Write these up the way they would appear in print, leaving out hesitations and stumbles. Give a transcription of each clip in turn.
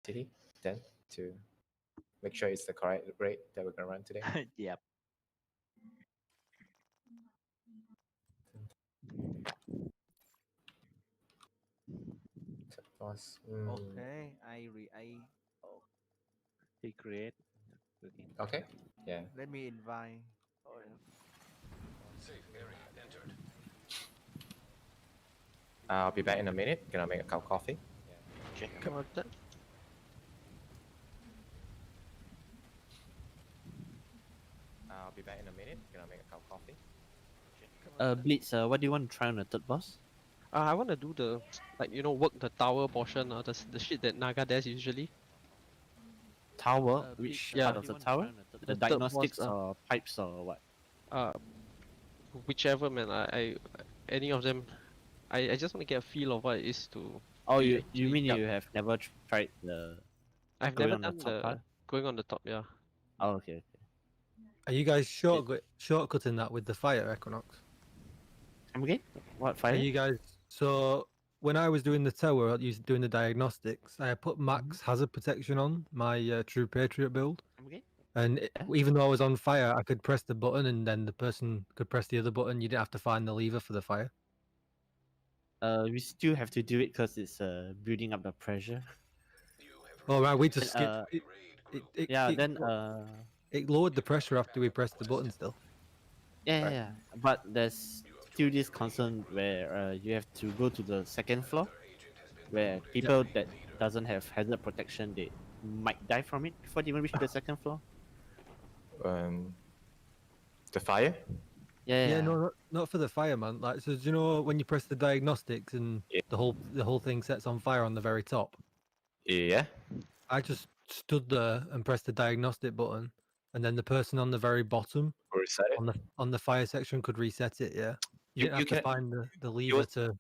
city then to make sure it's the correct rate that we're gonna run today. Yep. Boss. Okay, oh, Recreate. Okay. Okay. Yeah. let me invite. Oh, yeah. Safe area entered. I'll be back in a minute. Gonna make a cup of coffee. Okay. Come on. I'll be back in a minute. Gonna make a cup of coffee. Blitz, what do you want to try on the third boss? I want to do the work the tower portion, the shit that Naga does usually. Tower? Which yeah. part of the tower? The third diagnostics boss, or pipes or what? Whichever, man. I any of them. I just want to get a feel of what it is to. Oh, to you actually- mean yeah. you have never tried the I've going never on the done top the part? going on the top. Yeah. Oh, okay. Are you guys shortcutting that with the fire Equinox? Come again? What Are fire? you guys? So when I was doing the tower, doing the diagnostics, I put max hazard protection on my True Patriot build, Come again? and even though I was on fire, I could press the button, and then the person could press the other button. You didn't have to find the lever for the fire. We still have to do it because it's building up the pressure. Oh right, we just Uh, skipped. Yeah, then It lowered the pressure after we pressed the button. Still. yeah. But there's still this concern where you have to go to the second floor, where people that doesn't have hazard protection, they might die from it before they even reach the second floor. The fire. Yeah, no, not for the fire, man. Like, so do you know when you press the diagnostics and Yeah. the whole thing sets on fire on the very top? Yeah. I just stood there and pressed the diagnostic button, and then the person on the very bottom Reset it. on the fire section could reset it. Yeah, you didn't you have to can- find the lever to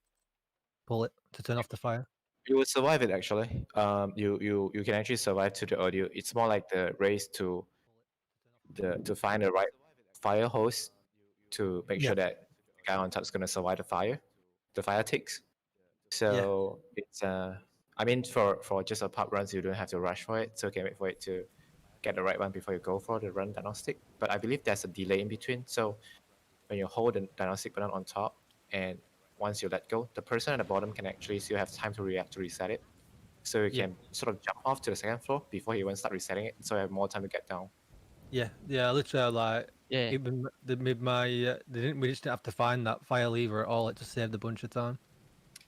pull it to turn off the fire. You will survive it actually. You can actually survive to the audio. It's more like the race to find the right fire hose to make sure that the guy on top is gonna survive the fire ticks. So it's I mean for just a pub runs you don't have to rush for it. So you can wait for it to get the right one before you go for the run diagnostic. But I believe there's a delay in between. So when you hold the diagnostic button on top and once you let go, the person at the bottom can actually still have time to react to reset it. So you can sort of jump off to the second floor before you even start resetting it. So you have more time to get down. Yeah, literally, like, Yeah. even we just didn't have to find that fire lever at all. It just saved a bunch of time.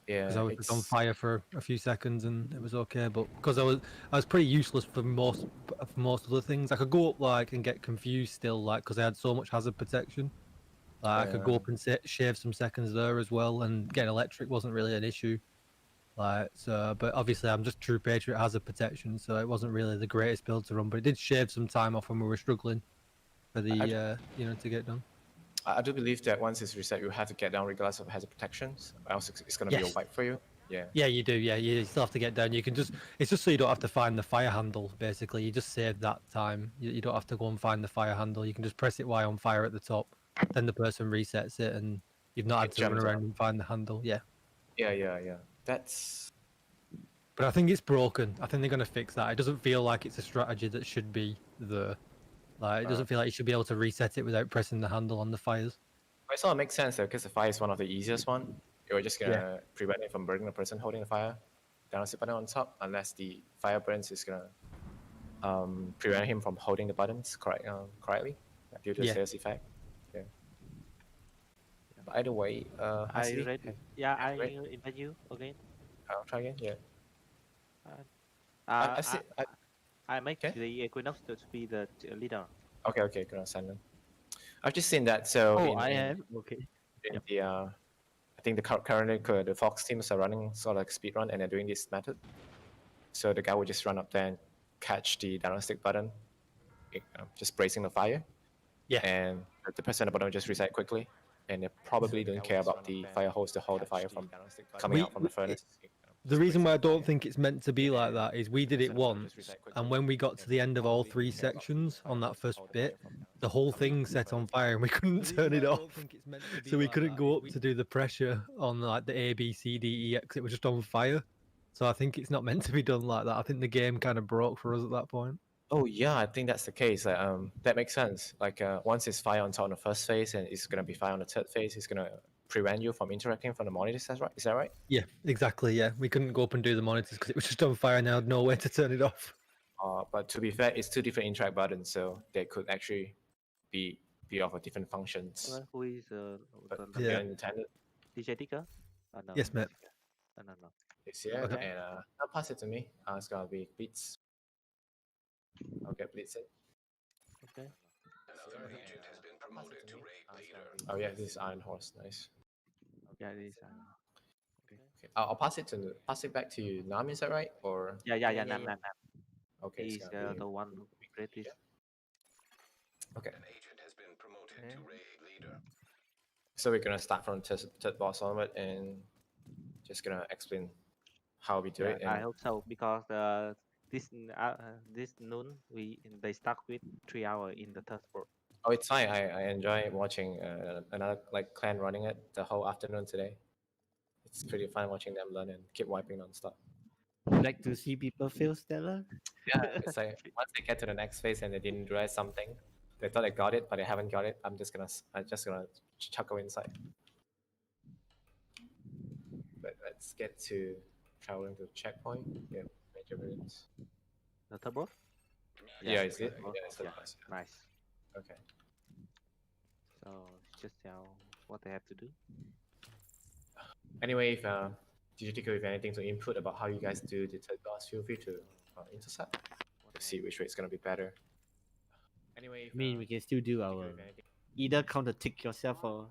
Yeah. Because I was on fire for a few seconds and it was okay, but because I was pretty useless for most of the things. I could go up like and get confused still, like because I had so much hazard protection. Like, I could go up and shave some seconds there as well, and getting electric wasn't really an issue. Like, so, but obviously I'm just True Patriot hazard protection, so it wasn't really the greatest build to run. But it did shave some time off when we were struggling for the to get done. I do believe that once it's reset, you have to get down regardless of hazard protections, or else it's going to be a wipe for you. Yeah. Yeah, you do. Yeah, you still have to get down. You can it's just so you don't have to find the fire handle. Basically, you just save that time. You don't have to go and find the fire handle. You can just press it while on fire at the top. Then the person resets it, and you've not had to run around and find the handle. Yeah. Yeah. That's. But I think it's broken. I think they're going to fix that. It doesn't feel like it's a strategy that should be there. Like, it doesn't feel like you should be able to reset it without pressing the handle on the fires. I saw it makes sense though, because the fire is one of the easiest one. You're just gonna prevent it from burning the person holding the fire. Down the button on top, unless the fire burns, is gonna prevent him from holding the buttons correctly due to the sales effect. Yeah. But either way, I Hasli, read. Yeah, I Great. invite you again. I'll try again. Yeah. Uh, I I make Okay. the Equinox to be the leader. Okay, gonna send them. I've just seen that. So Oh, I am okay. in the I think currently the Fox teams are running sort of like speed run and they're doing this method. So the guy will just run up there and catch the diagnostic button, just bracing the fire. Yeah. And the person at the bottom will just reset quickly. And they probably don't care about the fire hose to hold the fire from coming out from the furnace. The reason why I don't think it's meant to be like that is we did it once, and when we got to the end of all 3 sections on that first bit, the whole thing set on fire and we couldn't turn it off. So we couldn't go up to do the pressure on like the A, B, C, D, E, because it was just on fire. So I think it's not meant to be done like that. I think the game kind of broke for us at that point. Oh yeah, I think that's the case. That makes sense. Like once it's fire on top on the first phase and it's gonna be fire on the third phase, it's gonna prevent you from interacting from the monitors. That's right. Is that right? Yeah, exactly. Yeah, we couldn't go up and do the monitors because it was just on fire and I had no way to turn it off. But to be fair, it's two different interact buttons, so they could actually be of a different functions. Who is But the Yeah. unintended. DJ Ticker? No, Yes, mate. no. It's here, Okay. and I'll pass it to me. It's gonna be Blitz. I'll get Blitz in. Okay. Another agent has been promoted to raid leader. Oh yeah, this is Iron Horse. Nice. Yeah, this. Okay. I'll pass it back to you. Nam, is that right? Or Yeah. Nam. okay, it's He's gonna be the one who created this. okay. An agent has been promoted Okay. to raid leader. So we're gonna start from third boss onward and just gonna explain how we do Yeah, it. I And hope so because this noon they stuck with 3 hours in the third sport. oh, it's fine. I enjoy watching another like clan running it the whole afternoon today. It's pretty fun watching them learn and keep wiping non-stop. Like to see people fail stellar. Yeah, it's like once they get to the next phase and they didn't realize something, they thought they got it, but they haven't got it. I'm just gonna chuckle inside. But let's get to traveling to checkpoint. Yeah, major villains. The turbo? Yeah, is it? turbo. Yeah, it's the Yeah, last. nice. Okay. So just tell what they have to do. Anyway, if Digitico, if anything to input about how you guys do the third boss, feel free to intercept to see which way it's gonna be better. Anyway, if, I mean, we can still do our if anything- either counter tick yourself or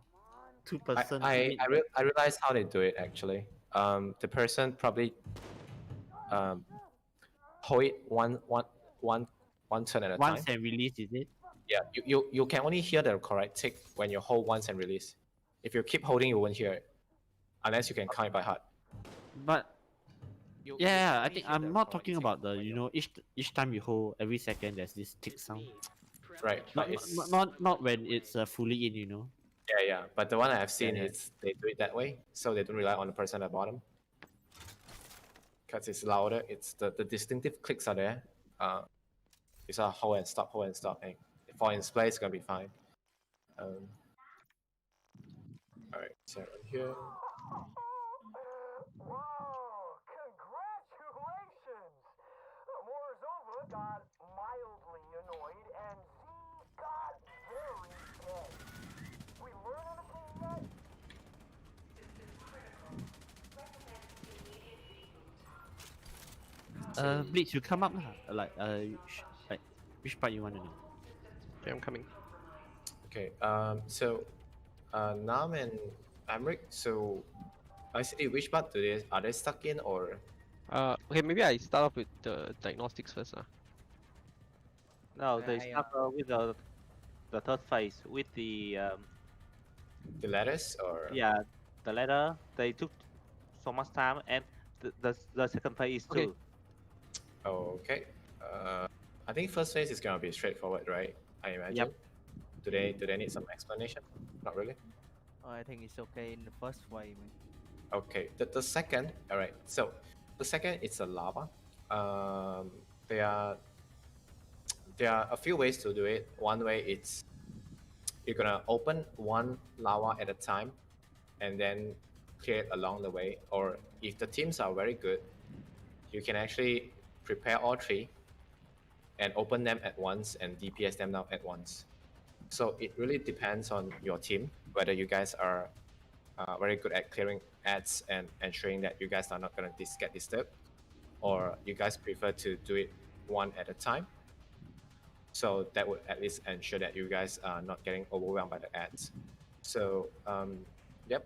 two person. I realized how they do it actually. The person probably hold it one turn at a once time. and release, is it? Yeah, you can only hear the correct tick when you hold once and release. If you keep holding, you won't hear it, unless you can count it by heart. But You yeah, I only think hear the I'm not correct talking tick about the when you- each time you hold every second there's this tick sound. right, Not but it's not when it's fully in. yeah. But the one I've seen Yeah. is they do it that way, so they don't rely on the person at the bottom. Because it's louder, it's the distinctive clicks are there. It's a hold and stop, and if fall in place, it's gonna be fine. All right, so here. Wow, congratulations! Morozova got mildly annoyed and Z got very dead. We learn anything yet? Bleach, you come up lah. Like like which part you want to know? Okay, I'm coming. Okay, so Nam and Amrik, so actually which part are they stuck in, or Okay, maybe I start off with the diagnostics first. No, they I, start with the third phase with the the letters, or yeah the ladder. They took so much time, and the second phase Okay. too. Oh, okay. I think first phase is gonna be straightforward, right? I imagine. Yep. Do they need some explanation? Not really. Oh, I think it's okay in the first way, man. Okay. The second, all right. So the second, it's a lava. There are a few ways to do it. One way, it's you're gonna open one lava at a time, and then clear it along the way. Or if the teams are very good, you can actually prepare all three and open them at once and DPS them down at once. So it really depends on your team, whether you guys are very good at clearing ads and ensuring that you guys are not going to get disturbed, or you guys prefer to do it one at a time. So that would at least ensure that you guys are not getting overwhelmed by the ads. So, yep.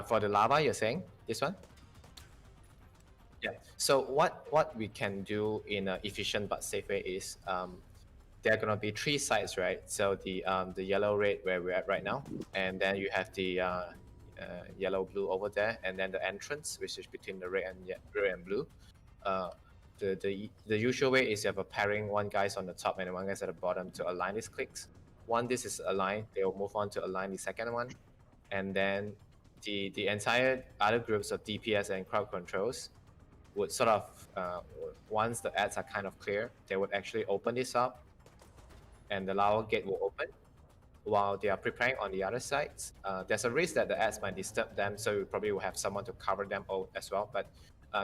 For the lava, you're saying this one? Yeah. So what we can do in an efficient but safe way is there are gonna be three sides, right? So the yellow, red where we're at right now, and then you have the yellow, blue over there, and then the entrance, which is between the red and blue. the usual way is you have a pairing, one guy's on the top and one guy's at the bottom to align these clicks. Once this is aligned, they will move on to align the second one, and then the entire other groups of DPS and crowd controls would sort of once the ads are kind of clear, they would actually open this up, and the lava gate will open. While they are preparing on the other sides, there's a risk that the ads might disturb them, so you probably will have someone to cover them out as well. But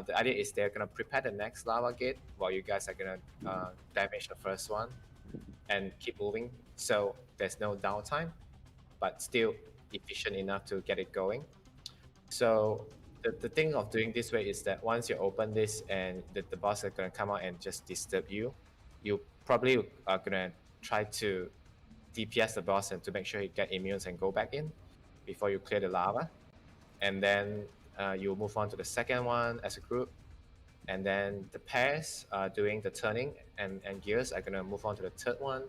the idea is they're gonna prepare the next lava gate while you guys are gonna damage the first one and keep moving. So there's no downtime, but still efficient enough to get it going. So the thing of doing this way is that once you open this and the boss is gonna come out and just disturb you, you probably are gonna try to DPS the boss and to make sure he get immunes and go back in before you clear the lava. And then you move on to the second one as a group. And then the pairs doing the turning and gears are gonna move on to the third one.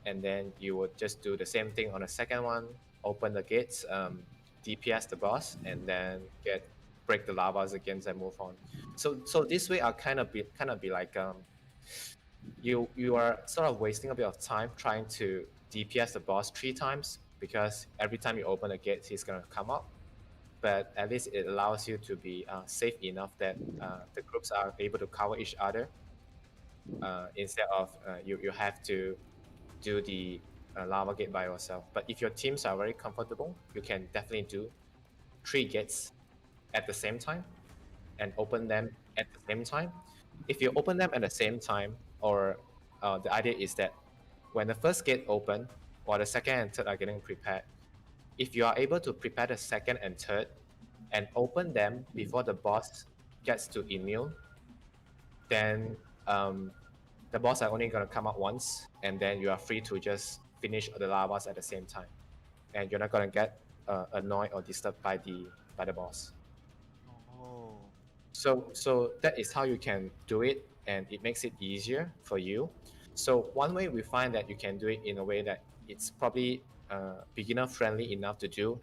And then you would just do the same thing on the second one, open the gates, DPS the boss, and then break the lavas again and move on. So this way I'll kind of be like you are sort of wasting a bit of time trying to DPS the boss 3 times, because every time you open the gate, he's gonna come up. But at least it allows you to be safe enough that the groups are able to cover each other instead of you have to do the lava gate by yourself. But if your teams are very comfortable, you can definitely do 3 gates at the same time and open them at the same time. If you open them at the same time, or the idea is that when the first gate open while the second and third are getting prepared, if you are able to prepare the second and third and open them before the boss gets to immune, then the boss are only going to come out once, and then you are free to just finish the lavas at the same time, and you're not going to get annoyed or disturbed by the boss. Oh. So that is how you can do it, and it makes it easier for you. So one way we find that you can do it in a way that it's probably beginner friendly enough to do,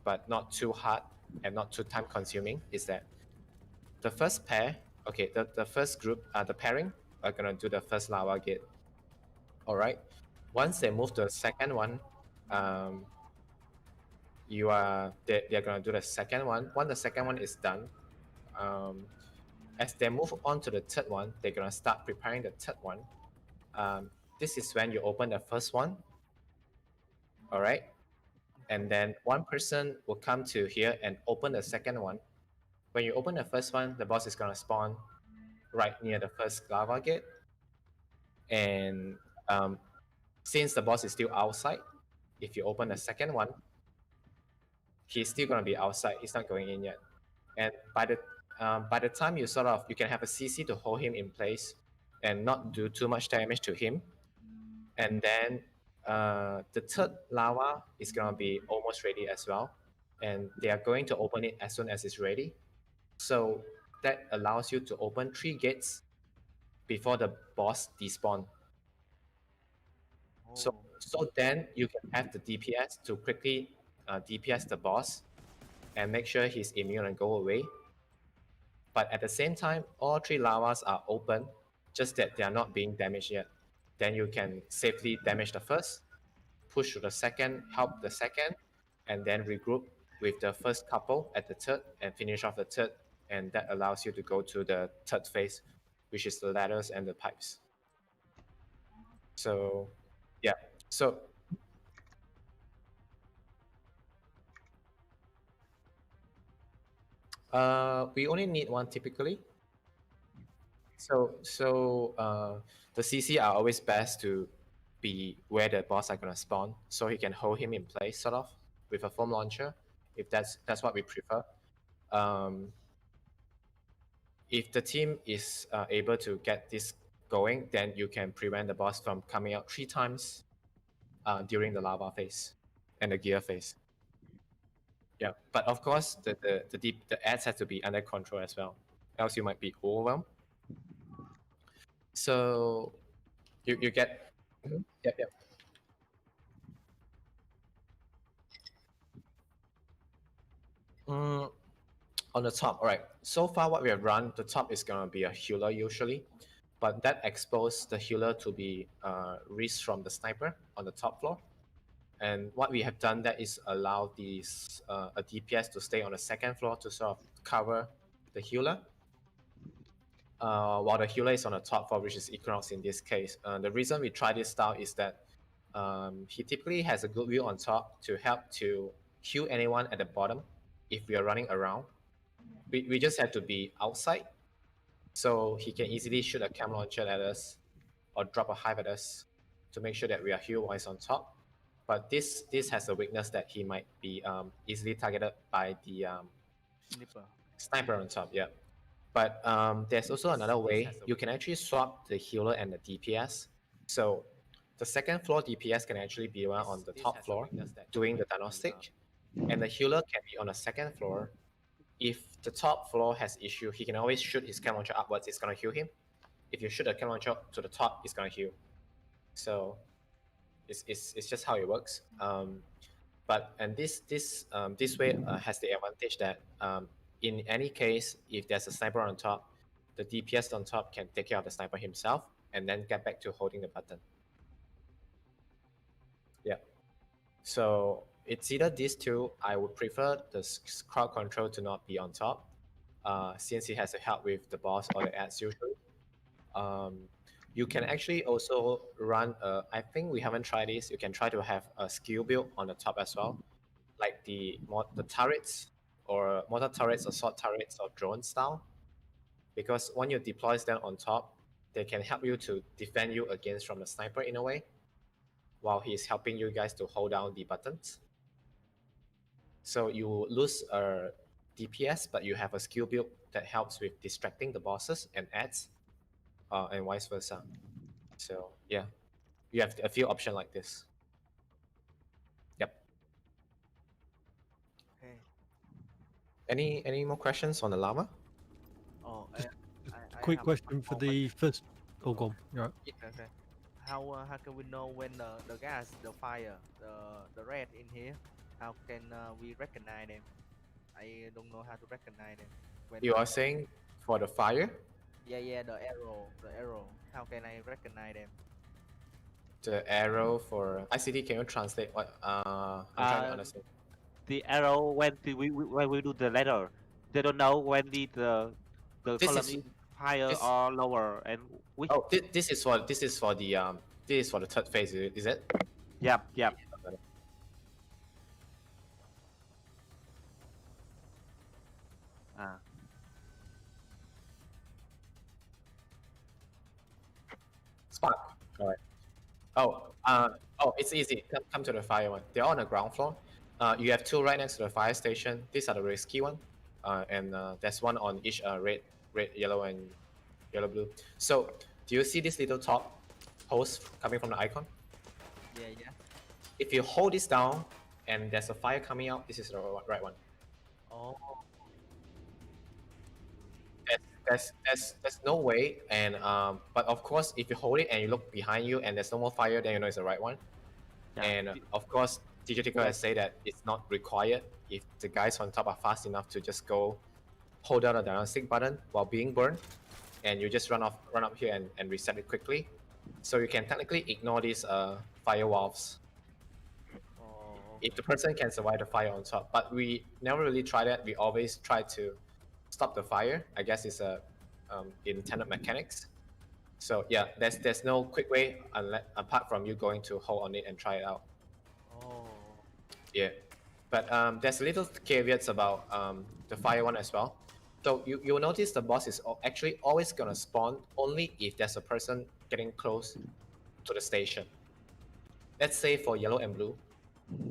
but not too hard and not too time consuming, is that the first pair, okay, the first group, the pairing are gonna do the first lava gate. All right. Once they move to the second one, they're gonna do the second one. When the second one is done, as they move on to the third one, they're gonna start preparing the third one. This is when you open the first one. All right. And then one person will come to here and open the second one. When you open the first one, the boss is gonna spawn right near the first lava gate. And since the boss is still outside, if you open the second one, he's still gonna be outside. He's not going in yet. And by the time you can have a CC to hold him in place and not do too much damage to him. And then the third lava is gonna be almost ready as well, and they are going to open it as soon as it's ready. So that allows you to open 3 gates before the boss despawn. So then you can have the DPS to quickly DPS the boss and make sure he's immune and go away. But at the same time, all 3 lavas are open, just that they are not being damaged yet. Then you can safely damage the first, push to the second, help the second, and then regroup with the first couple at the third and finish off the third. And that allows you to go to the third phase, which is the ladders and the pipes. So, yeah. So, we only need 1 typically. So the CC are always best to be where the boss are gonna spawn, so he can hold him in place, sort of, with a foam launcher, if that's what we prefer. If the team is able to get this going, then you can prevent the boss from coming out 3 times during the lava phase and the gear phase. Yeah, but of course the ads have to be under control as well, else you might be overwhelmed. So you get yep. On the top, all right. so far what we have run, the top is gonna be a healer usually, but that exposed the healer to be reached from the sniper on the top floor. And what we have done that is allow these a DPS to stay on the second floor to sort of cover the healer, while the healer is on the top floor, which is Equinox in this case. The reason we try this style is that he typically has a good view on top to help to heal anyone at the bottom if we are running around. We just have to be outside, so he can easily shoot a cam launcher at us or drop a hive at us to make sure that we are heal wise on top. But this has a weakness that he might be easily targeted by the Snipper. sniper on top. Yeah. But there's also another way. You can actually swap the healer and the DPS. So the second floor DPS can actually be one on the top floor doing the diagnostic, and the healer can be on the second floor. If the top floor has issue, he can always shoot his cam launcher upwards. It's gonna heal him. If you shoot a cam launcher to the top, it's gonna heal. So it's just how it works. But this way has the advantage that in any case, if there's a sniper on top, the DPS on top can take care of the sniper himself and then get back to holding the button. Yeah. So it's either these two. I would prefer the crowd control to not be on top, since it has to help with the boss or the ads usually. You can actually also run, I think we haven't tried this, you can try to have a skill build on the top as well, like the turrets or mortar turrets or sword turrets or drone style, because when you deploy them on top, they can help you to defend you against from the sniper in a way, while he's helping you guys to hold down the buttons. So you lose a DPS, but you have a skill build that helps with distracting the bosses and ads, and vice versa. So yeah, you have a few options like this. Yep. Okay. Any more questions on the llama? Oh, Just I Quick have question one for more the first. Oh, go on. You're right. Okay. How can we know when the gas, the fire, the red in here? How can we recognize them? I don't know how to recognize them. When You are saying for the fire, yeah, the arrow. How can I recognize them? the arrow for ICT. Can you translate what? I'm trying to understand. The arrow when we do the ladder, they don't know when the This column is- is higher this- or lower, and which Oh, this is for the third phase. Is it? yeah. Ah. Spark. All right. It's easy. Come to the fire one. They're on the ground floor. You have two right next to the fire station. These are the risky one, and there's one on each red, yellow, and yellow, blue. So do you see this little top hose coming from the icon? Yeah. If you hold this down and there's a fire coming out, this is the right one. Oh. There's no way, and but of course if you hold it and you look behind you and there's no more fire, then you know it's the right one. Yeah. And of course Digital has said that it's not required if the guys on top are fast enough to just go hold down the diagnostic button while being burned, and you just run up here and reset it quickly, so you can technically ignore these fire valves Oh. if the person can survive the fire on top. But we never really try that. We always try to stop the fire. I guess it's a intended mechanics. So yeah, there's no quick way apart from you going to hold on it and try it out. Oh. Yeah, but there's little caveats about the fire one as well. So you'll notice the boss is actually always gonna spawn only if there's a person getting close to the station. Let's say for yellow and blue,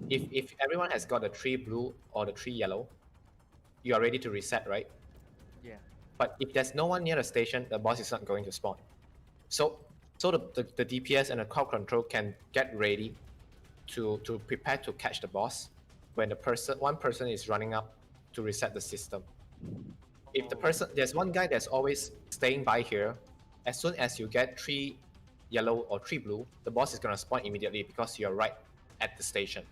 if everyone has got the 3 blue or the 3 yellow, you are ready to reset, right? Yeah. But if there's no one near the station, the boss is not going to spawn. So the DPS and the crowd control can get ready to prepare to catch the boss when one person is running up to reset the system. If there's one guy that's always staying by here, as soon as you get 3 yellow or 3 blue, the boss is gonna spawn immediately because you're right at the station.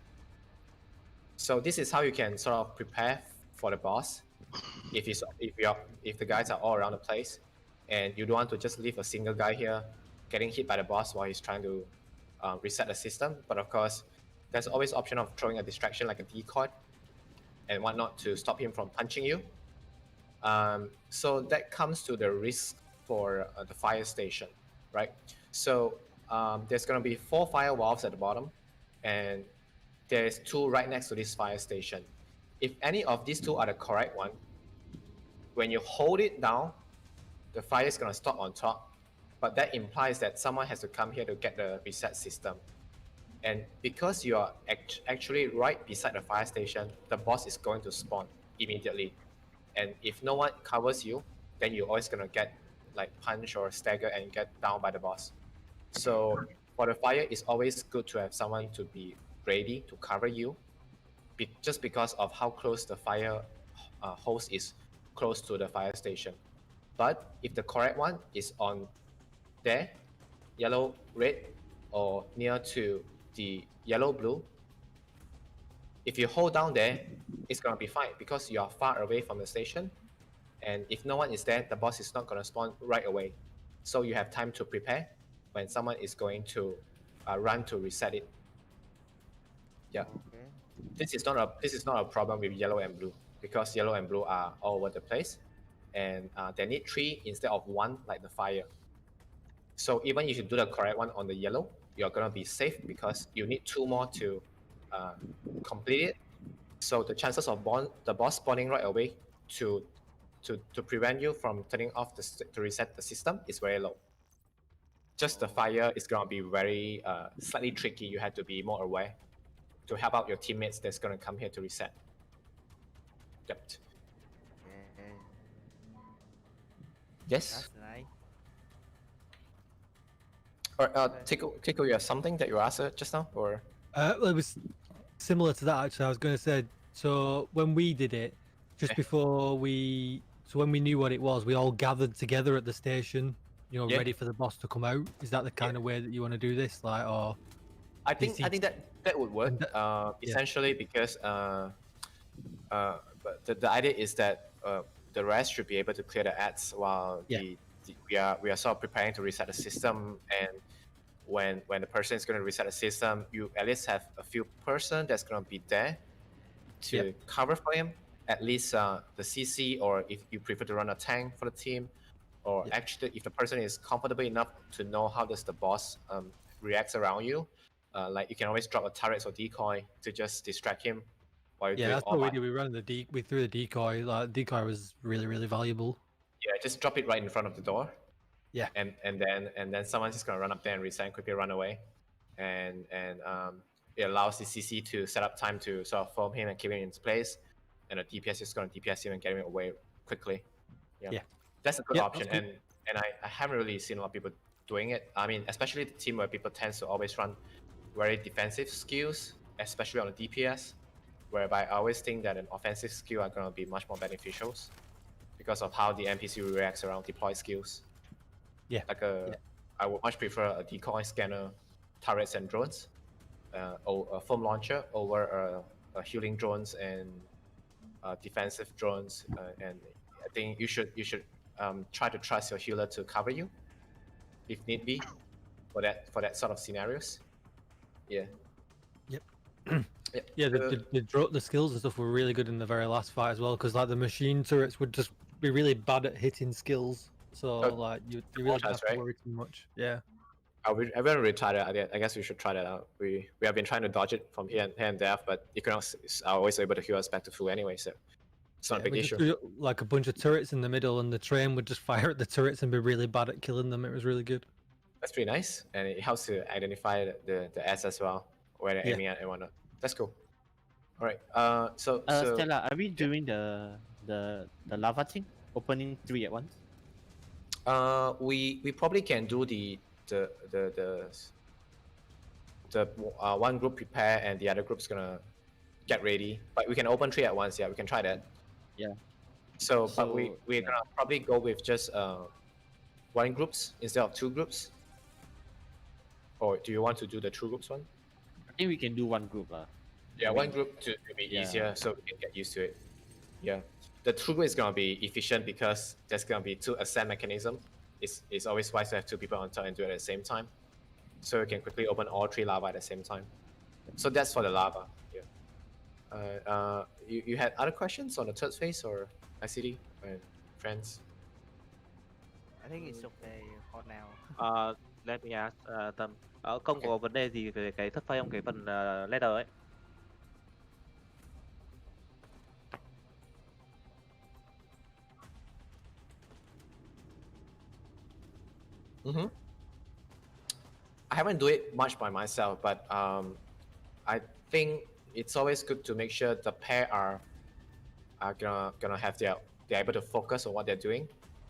So this is how you can sort of prepare for the boss. if the guys are all around the place, and you don't want to just leave a single guy here getting hit by the boss while he's trying to reset the system. But of course, there's always option of throwing a distraction like a decoy and whatnot to stop him from punching you. So that comes to the risk for the fire station, right? So there's going to be 4 fire valves at the bottom, and there's 2 right next to this fire station. If any of these 2 are the correct one, when you hold it down, the fire is going to stop on top, but that implies that someone has to come here to get the reset system. And because you are actually right beside the fire station, the boss is going to spawn immediately. And if no one covers you, then you're always gonna get like punch or stagger and get down by the boss. So for the fire, it's always good to have someone to be ready to cover you, just because of how close the fire hose is close to the fire station. But if the correct one is on there, yellow, red, or near to the yellow, blue, if you hold down there, it's gonna be fine because you are far away from the station. And if no one is there, the boss is not gonna spawn right away. So you have time to prepare when someone is going to run to reset it. Yeah. Okay. This is not a problem with yellow and blue because yellow and blue are all over the place, and they need 3 instead of 1 like the fire. So even if you do the correct one on the yellow, you're gonna be safe because you need 2 more to complete it. So the chances of the boss spawning right away to prevent you from turning off to reset the system is very low. Just the fire is gonna be very slightly tricky. You have to be more aware to help out your teammates that's gonna come here to reset. Yep. Okay. Yes. That's nice. Or Kiko, you have something that you asked just now, or? Well, it was similar to that actually. I was going to say, so when we did it, just before when we knew what it was, we all gathered together at the station, Yeah. ready for the boss to come out. Is that the kind of way that you want to do this, like, or? I think that would work. Essentially, because but the idea is that the rest should be able to clear the ads while we are sort of preparing to reset the system. And when the person is going to reset the system, you at least have a few person that's going to be there to cover for him. At least the CC, or if you prefer to run a tank for the team, or actually if the person is comfortable enough to know how does the boss reacts around you, like you can always drop a turret or decoy to just distract him while you're doing That's all what we that. did. We threw the decoy. Like, decoy was really, really valuable. Yeah, just drop it right in front of the door. Yeah. And then someone's just gonna run up there and reset and quickly run away, and it allows the CC to set up time to sort of foam him and keep him in his place, and the DPS is gonna DPS him and get him away quickly. Yeah. That's a good option, and I haven't really seen a lot of people doing it. I mean, especially the team where people tend to always run very defensive skills, especially on the DPS, whereby I always think that an offensive skill are gonna be much more beneficial because of how the NPC reacts around deploy skills. Like I would much prefer a decoy, scanner, turrets and drones, or a foam launcher over a healing drones and defensive drones. And I think you should try to trust your healer to cover you, if need be, for that sort of scenarios. Yeah. Yeah, the skills and stuff were really good in the very last fight as well, because like the machine turrets would just be really bad at hitting skills. So like you really don't have to worry too much. Yeah. I haven't really tried it. I guess we should try that out. We have been trying to dodge it from here and there, but you can also are always able to heal us back to full anyway, so it's not a big issue. Just threw, like, a bunch of turrets in the middle, and the train would just fire at the turrets and be really bad at killing them. It was really good. That's pretty nice, and it helps to identify the ads as well, where they're aiming at and whatnot. That's cool. All right. So Stella, are we doing the lava thing? Opening 3 at once? we probably can do the one group prepare and the other group's gonna get ready, but we can open 3 at once. Yeah, we can try that. Yeah. So but we're gonna probably go with just 1 groups instead of 2 groups. Or do you want to do the 2 groups one? I think we can do 1 group. Yeah, 1 group to be easier, so we can get used to it. Yeah. the throughput is gonna be efficient because there's gonna be two ascent mechanism. It's always wise to have two people on top and do it at the same time, so you can quickly open all three lava at the same time. So that's for the lava. Yeah. You had other questions on the third phase or ICD and friends? I think it's okay for now. Let me ask Tâm. Không có vấn đề gì về cái thất phây trong cái phần ladder ấy. I haven't do it much by myself, but I think it's always good to make sure the pair are gonna have they're able to focus on what they're doing,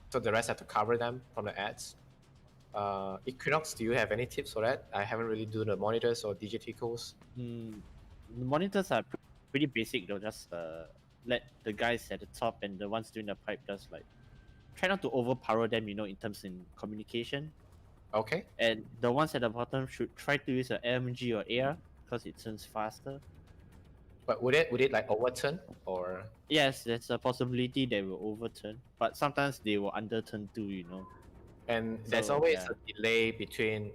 so the rest have to cover them from the ads. Equinox, do you have any tips for that? I haven't really do the monitors or DGT calls. The monitors are pretty basic though. Just let the guys at the top and the ones doing the pipe just like try not to overpower them, you know, in terms in communication. Okay. And the ones at the bottom should try to use an MG or AR because it turns faster. But would it like overturn or? Yes, there's a possibility they will overturn, but sometimes they will underturn too, you know. And there's So, always yeah. a delay between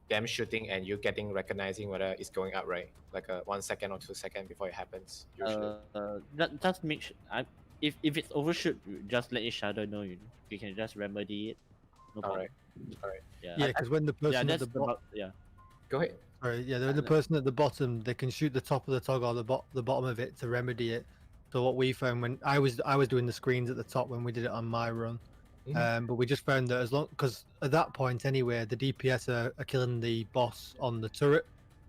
them shooting and you getting recognizing whether it's going up, right? Like a 1 second or 2 seconds before it happens. Usually. Just make sure. If it's overshoot, you just let each other know. You know, you can just remedy it. No problem. Alright. Yeah. Yeah, because when the Yeah, person at that's the bottom, yeah. Go ahead. sorry, yeah, the person at the bottom, they can shoot the top of the toggle or the bottom of it to remedy it. So what we found when I was doing the screens at the top when we did it on my run, but we just found that as long because at that point anyway, the DPS are killing the boss on the turret.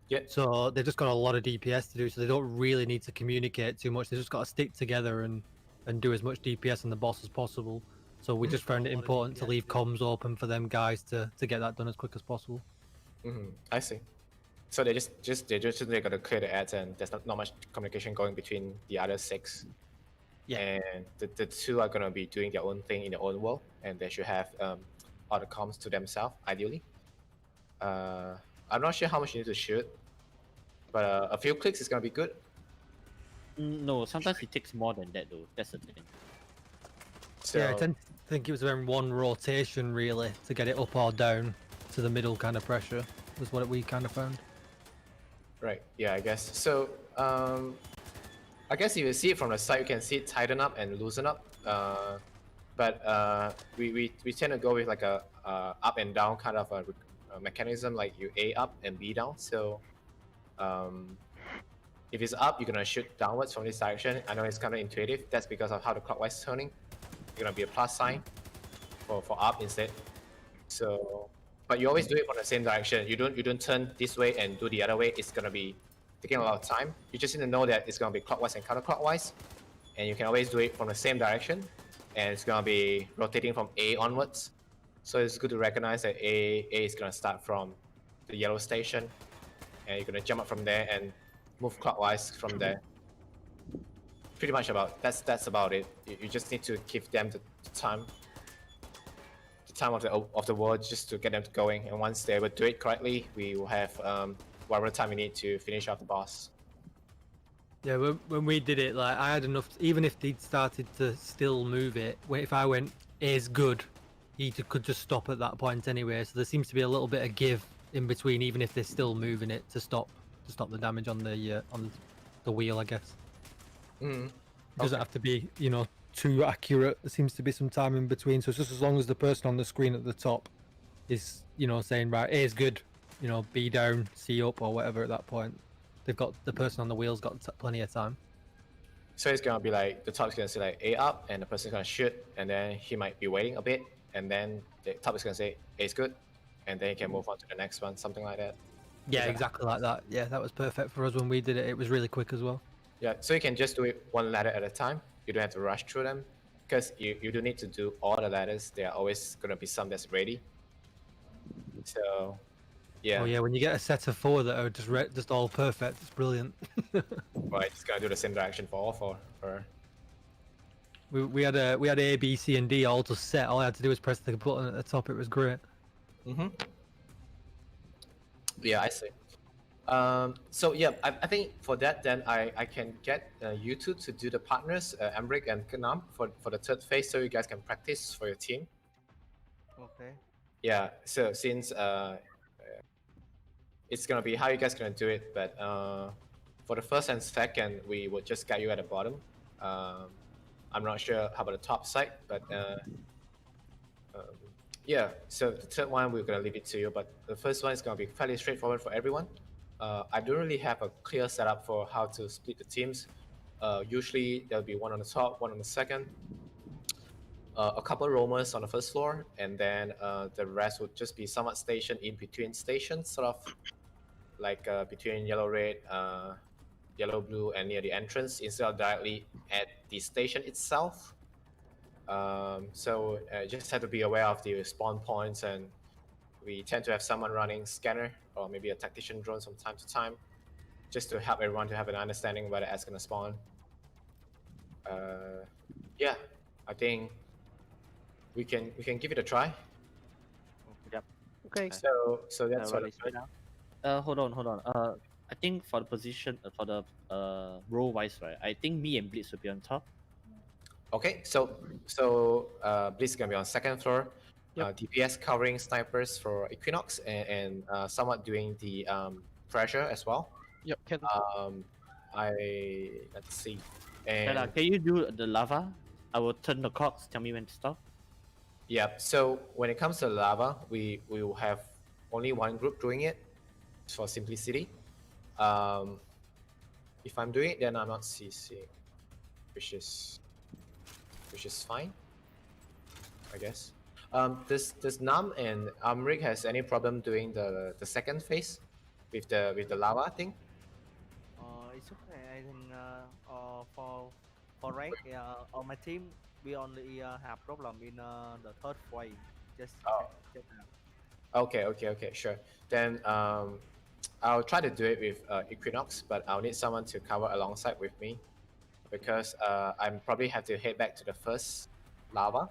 Yeah. So they've just got a lot of DPS to do, so they don't really need to communicate too much. They just got to stick together and do as much DPS on the boss as possible. So we just found it important to leave comms open for them guys to get that done as quick as possible. I see. So they they're gonna clear the ads and there's not much communication going between the other 6. Yeah. And the 2 are gonna be doing their own thing in their own world, and they should have all the comms to themselves ideally. I'm not sure how much you need to shoot, but a few clicks is gonna be good. No, sometimes it takes more than that though. That's the thing. So, Yeah, I tend to think it was around one rotation really to get it up or down to the middle kind of pressure was what we kind of found. right. Yeah, I guess. So I guess if you see it from the side, you can see it tighten up and loosen up. But we tend to go with like a up and down kind of a mechanism, like you A up and B down. So if it's up, you're gonna shoot downwards from this direction. I know it's kind of intuitive. That's because of how the clockwise turning. You're gonna be a plus sign for up instead. So, but you always do it from the same direction. You don't turn this way and do the other way. It's gonna be taking a lot of time. You just need to know that it's gonna be clockwise and counterclockwise, and you can always do it from the same direction. And it's gonna be rotating from A onwards. So it's good to recognize that A is gonna start from the yellow station, and you're gonna jump up from there and move clockwise from there. Pretty much that's about it. You just need to give them the time of the world just to get them going. And once they will do it correctly, we will have whatever time we need to finish off the boss. Yeah, when we did it, like I had enough. Even if they'd started to still move it, if I went is good, he could just stop at that point anyway. So there seems to be a little bit of give in between, even if they're still moving it to stop the damage on the wheel, I guess. It doesn't have to be, you know, too accurate. There seems to be some time in between. So it's just as long as the person on the screen at the top is, you know, saying right, A is good, you know, B down, C up, or whatever at that point. They've got the person on the wheel's got plenty of time. So it's gonna be like the top is gonna say like A up, and the person's gonna shoot, and then he might be waiting a bit, and then the top is gonna say A is good, and then you can move on to the next one, something like that. Yeah, exactly like that. Yeah, that was perfect for us when we did it. It was really quick as well. Yeah, so you can just do it one ladder at a time. You don't have to rush through them, because you do need to do all the ladders. There are always gonna be some that's ready. So, yeah. Oh yeah, when you get a set of 4 that are just all perfect, it's brilliant. Right, just gonna do the same direction for all four. We had A, B, C, and D all just set. All I had to do was press the button at the top. It was great. Yeah, I see. So yeah, I think for that, then I can get you two to do the partners, Emric and Kanam, for the third phase, so you guys can practice for your team. Okay. Yeah. So since it's gonna be how you guys gonna do it, but for the first and second, we would just get you at the bottom. I'm not sure how about the top side, but um, yeah. So the third one we're gonna leave it to you, but the first one is gonna be fairly straightforward for everyone. I don't really have a clear setup for how to split the teams. Usually there'll be one on the top, one on the second, a couple roamers on the first floor, and then the rest would just be somewhat stationed in between stations, sort of like between yellow, red, yellow, blue, and near the entrance instead of directly at the station itself. So just have to be aware of the spawn points, and we tend to have someone running scanner or maybe a tactician drone from time to time, just to help everyone to have an understanding where the A's gonna spawn. Yeah, I think we can give it a try. Yep. Okay. So that's what. Release right now. Hold on. I think for the position, for the role wise, right? I think me and Blitz will be on top. Okay, so Blitz is gonna be on second floor. DPS covering snipers for Equinox and somewhat doing the pressure as well. Yep, can. Let's see. And Bella, can you do the lava? I will turn the clocks. Tell me when to stop. yeah, so when it comes to lava, we will have only one group doing it for simplicity. If I'm doing it, then I'm not CCing, which is fine, I guess. Does Nam and Amrik has any problem doing the second phase with the lava thing? It's okay. I think for rank on my team we only have problem in the third wave. Just check out. Okay, sure. Then I'll try to do it with Equinox, but I'll need someone to cover alongside with me because I'm probably have to head back to the first lava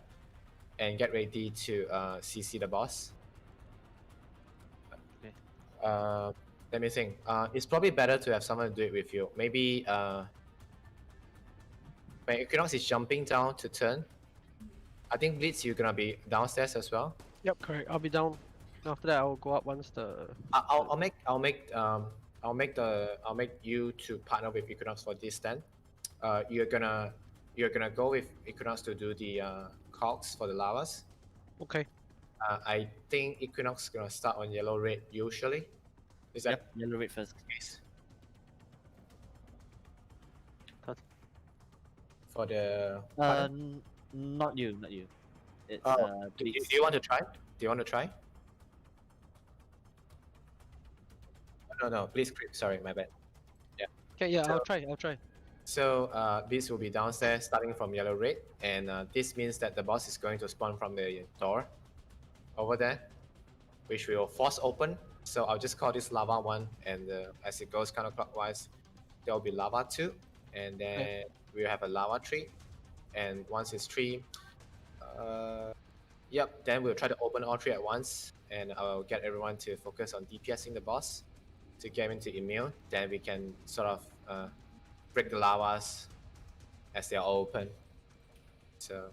and get ready to CC the boss. Okay. Let me think. It's probably better to have someone do it with you. Maybe when Equinox is jumping down to turn, I think Blitz, you're gonna be downstairs as well. Yep, correct. I'll be down. After that, I'll go up once the. I'll make you to partner with Equinox for this then. You're gonna go with Equinox to do the cogs for the lavas. Okay. I think Equinox is gonna start on yellow red usually. Is that Yep, yellow red first. the case? Cut. For the Not you. It's do Blitz. you want to try? No, please creep. Sorry, my bad. Okay, yeah, So- I'll try. So this will be downstairs starting from yellow red, and this means that the boss is going to spawn from the door over there, which will force open. So I'll just call this lava 1, and as it goes counterclockwise, there will be lava 2, and then we'll have a lava 3, and once it's 3, yep, then we'll try to open all 3 at once, and I'll get everyone to focus on DPSing the boss to get him into immune. Then we can sort of break the lavas as they are open. So,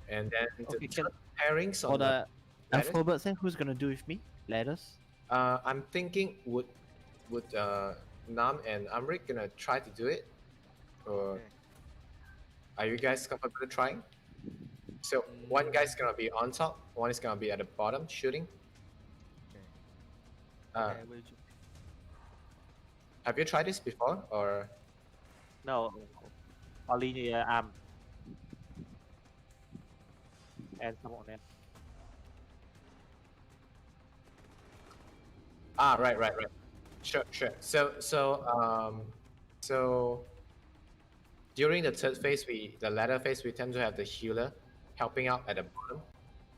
and then Okay, the pairings For on the the ladders. alphabets, who's gonna do with me? Ladders. I'm thinking would Nam and Amrik gonna try to do it, or Okay. are you guys comfortable trying? So one guy's gonna be on top, one is gonna be at the bottom shooting. Okay, we Have you tried this before, or No. Only arm. And some of them. right. Sure. So during the third phase, the ladder phase, we tend to have the healer helping out at the bottom.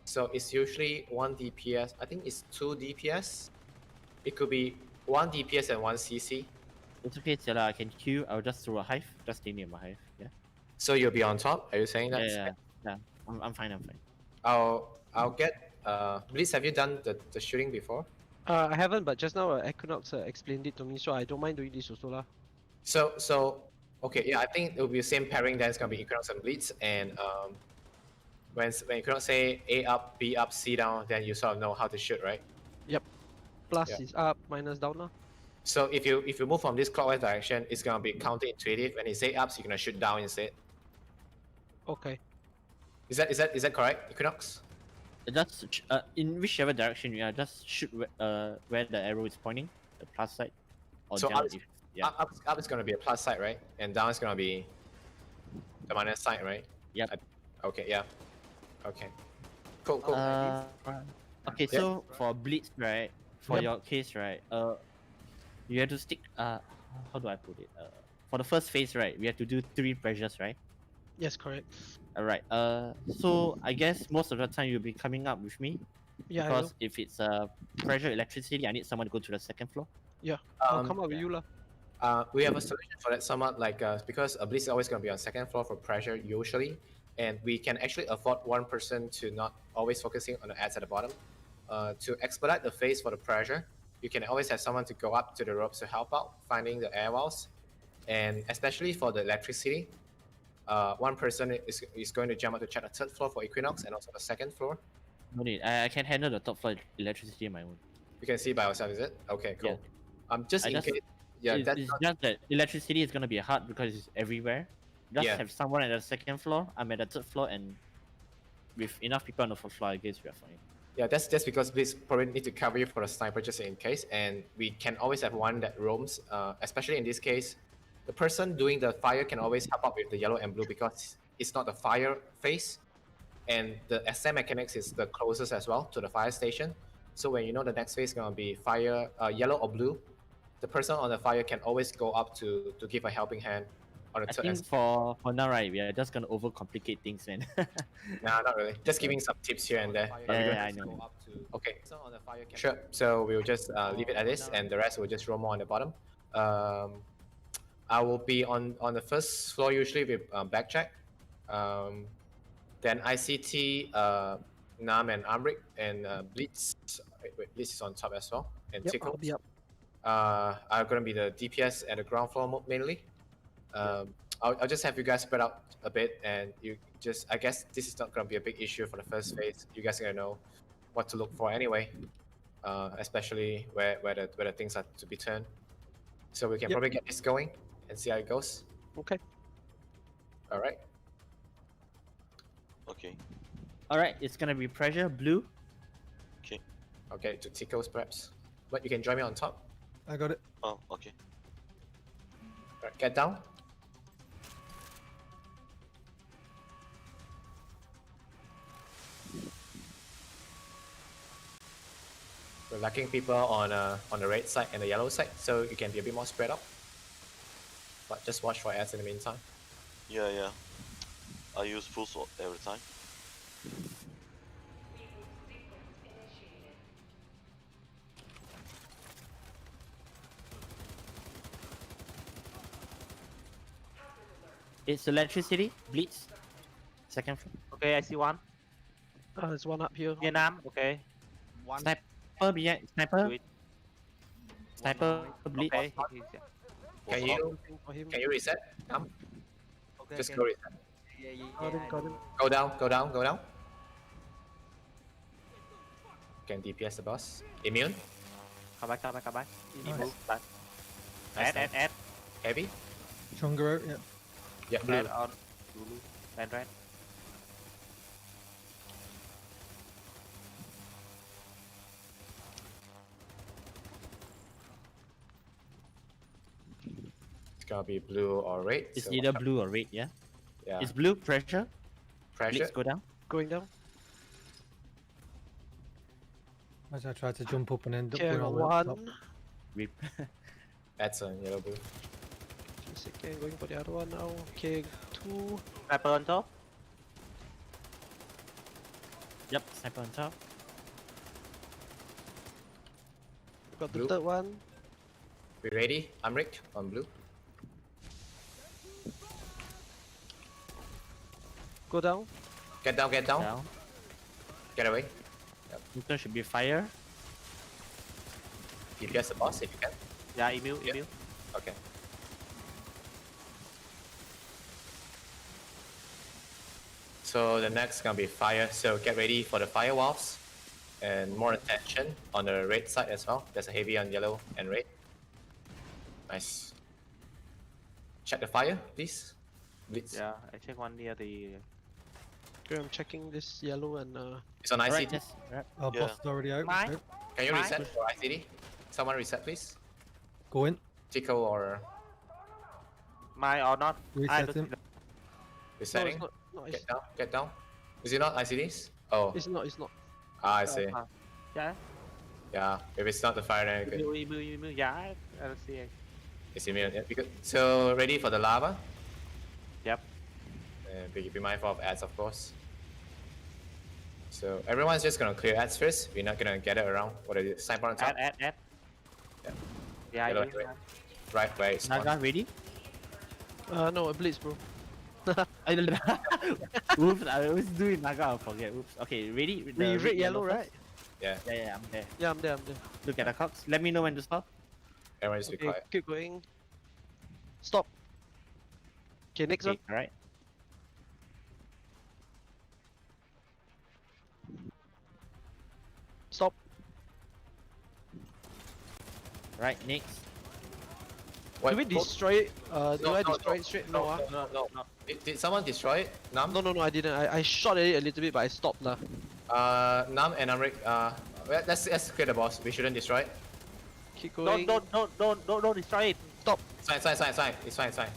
So it's usually 1 DPS. I think it's 2 DPS. It could be 1 DPS and 1 CC. It's okay, Tiala. I can queue. I'll just throw a hive. Just stay near my hive. Yeah. So you'll be on top. Are you saying that? Yeah. I'm fine. I'll get Blitz. Have you done the shooting before? I haven't, but just now Equinox explained it to me, so I don't mind doing this also lah. So okay, yeah, I think it will be the same pairing. Then it's gonna be Equinox and Blitz, and when Equinox say A up, B up, C down, then you sort of know how to shoot, right? Plus Yeah. is up, minus down lah. So if you move from this clockwise direction, it's gonna be counterintuitive. When you say up, so you're gonna shoot down instead. Okay. Is that correct, Equinox? Just in whichever direction you are, just shoot where the arrow is pointing, the plus side, or So down. up, Yeah. up is gonna be a plus side, right? And down is gonna be the minus side, right? Yep. Okay, yeah. Okay. Cool. Okay, Yep. so for Blitz, right? For Yep. your case, right? You have to stick. How do I put it? For the first phase, right? We have to do 3 pressures, right? Yes, correct. Alright. So I guess most of the time you'll be coming up with me Yeah, I know. because if it's pressure electricity, I need someone to go to the second floor. I'll come up with you lah. We have a solution for that somewhat, like because a Blitz is always gonna be on second floor for pressure usually, and we can actually afford one person to not always focusing on the ads at the bottom. To expedite the phase for the pressure, you can always have someone to go up to the ropes to help out finding the air walls, and especially for the electricity, one person is going to jump up to check the third floor for Equinox and also the second floor. No need. I can handle the top floor electricity on my own. You can see by yourself, is it? Okay, cool. Yeah. Just I in just- case. Yeah, it's, that's it's not, just that electricity is gonna be hard because it's everywhere. Just Yeah. have someone at the second floor. I'm at the third floor, and with enough people on the fourth floor, I guess we are fine. yeah, that's because Blitz probably need to cover you for the sniper just in case, and we can always have one that roams. Especially in this case, the person doing the fire can always help out with the yellow and blue because it's not the fire phase, and the SM mechanics is the closest as well to the fire station. So when you know the next phase is gonna be fire, yellow or blue, the person on the fire can always go up to give a helping hand on the I third. think for now, right, we are just gonna overcomplicate things, man. Nah, not really. Just giving some tips here and there. Yeah, I know. Okay. Sure. So we'll just leave it at this, and the rest will just roam on the bottom. I will be on the first floor usually with backcheck. Then ICT, Nam and Amrik, and Blitz. Wait, Blitz is on top as well, and Yep, Tickle. I'll be up. Are gonna be the DPS at the ground floor mainly. I'll just have you guys spread out a bit, and you just, I guess this is not gonna be a big issue for the first phase. You guys are gonna know what to look for anyway, especially where the things are to be turned. So we can Yep. probably get this going and see how it goes. Okay. All right. Okay. Alright, it's gonna be pressure blue. Okay, to Tickles perhaps. But you can join me on top. I got it. Oh, okay. Right, get down. We're lacking people on the red side and the yellow side, so you can be a bit more spread out. But just watch for ads in the meantime. Yeah. I use full sword every time. It's electricity, blitz. Second floor. Okay, I see one. There's one up here. Vietnam. Okay. One. Sniper behind. Sniper. Do it. Sniper blitz. Okay. Can Was you up. Looking for him. can you reset? Okay, Just okay. go reset. Yeah, Got him, I got know. him. Go down. Can DPS the boss. Immune. Come back. Nice. Move back. Nice, Add. Heavy. Chunga out, yeah. Yeah, blue. Red on. Blue. Red. It's gonna be blue or red. It's so either blue or red, yeah? yeah. It's blue, pressure. Pressure. Blitz go down. Going down. As I tried to jump up and end up Okay, I going got all the way up top. one. Rip. That's on yellow blue. Just a second, going for the other one now. Okay, 2. Sniper on top. Yep, sniper on top. Got the Blue. third one. We ready? I'm Rick on blue. Go down. Get down. Down. Get away. Newton should be fire. DPS the boss if you can. Yeah, email, Yeah. email. Okay. So the next gonna be fire. So get ready for the fire walls, and more attention on the red side as well. There's a heavy on yellow and red. Nice. Check the fire, please. Blitz. Yeah, I check one near the. Okay, I'm checking this yellow and It's on Alright, ICD. just right. Our Yeah. boss is already out. Mine? Right? Can you Fine. reset for ICD? Someone reset, please. Go in. Tico or Mine or not? I Reset him. no, resetting? it's not. No, it's, Get down, get down. Is it not ICDs? Oh, it's not. It's not. I see. Yeah. Yeah, if it's not the fire, then good. Email. Yeah, I see it. It's immune. Yeah, because, so ready for the lava? Yep. And be mindful of ads, of course. So everyone's just gonna clear ads first. We're not gonna gather around. What is it? Sniper on top? Add. Yeah. Yeah, I Yellow, do. red. Right, where it's spawned. Naga ready? No, a blitz, bro. Oops, I always do it Naga, I forget. Oops. Okay, ready? With the Red, yellow, first? right? Yeah, Yeah, I'm there. Yeah, I'm there. I'm there. Look at the clocks. Let me know when to stop. everyone is Okay, quiet. keep going. Stop. Okay, next Okay, one. alright. Stop. Right, next. Do we destroy it? Do I destroy it straight? No, No. Did someone destroy it? Nam? No, I didn't. I shot at it a little bit, but I stopped lah. Nam and Amrik, let's clear the boss. We shouldn't destroy it. Keep going. Don't destroy it. Stop. It's fine. It's fine.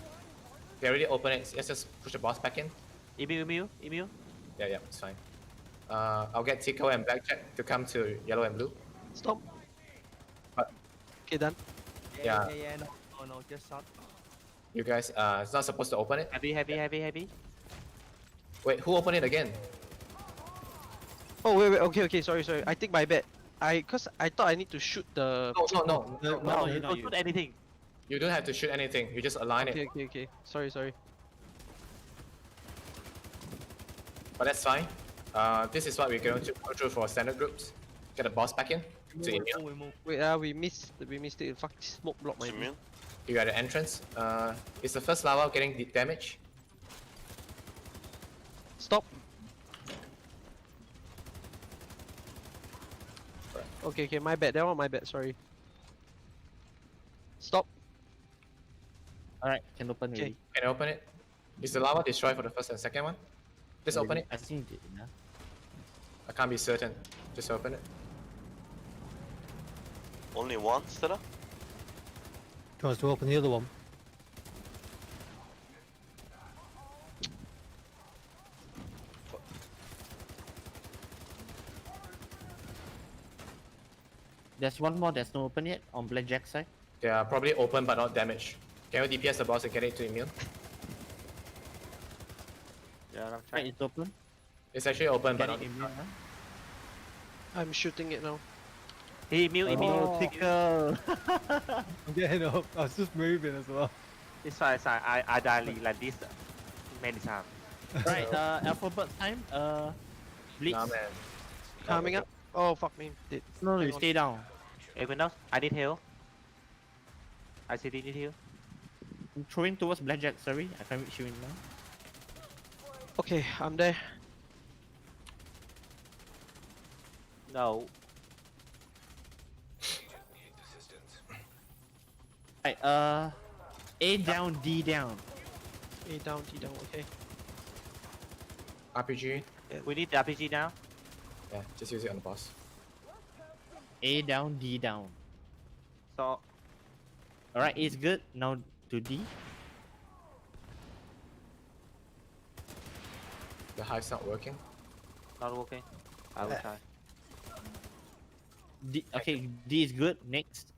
We already open it. Let's just push the boss back in. Email. Yeah, it's fine. I'll get Tico and Blackjack to come to yellow and blue. Stop. But- Okay, done. Yeah. No, just shot. You guys, it's not supposed to open it. Heavy. Wait, who opened it again? Oh wait. Okay. Sorry. I take my bet. Cause I thought I need to shoot the. No. No, you Don't shoot anything. You don't have to shoot anything. You just align it. Okay. Sorry. But that's fine. This is what we're going to go through for standard groups. Get the boss back in. To immune. Wait, we missed it. Fuck, smoke block my It's view. immune. You got the entrance. Is the first lava getting damage? Stop. Okay, my bad. That one my bad. Sorry. Stop. Alright, can open Okay. already. Can you open it? Is the lava destroyed for the first and second one? Just open it. I think it, yeah. I can't be certain. Just open it. Only one, Stella? Tries to open the other one. There's one more that's not open yet on Blackjack side. They are probably open but not damaged. Can you DPS the boss and get it to immune? Yeah, I'm Right, trying. it's open. It's actually open but Get not it immune, huh? I'm shooting it now. Email. Oh, tickle. I'm getting up. I was just moving as well. It's fine. I died like this many times. Right, alphabet time. Blitz. Nah, man. Coming up. Oh fuck me. Did. No, Hang you on. stay down. Windows. I need heal. ICD need heal. I'm throwing towards Blackjack, sorry. I can't reach you in now. Okay, I'm there. No. Right, A down, D down. A down, D down. Okay. RPG. We need the RPG now. Yeah, just use it on the boss. A down, D down. So Alright, A is good. Now to D. The hive's not working. not working. I will try. D. Okay, D is good. Next.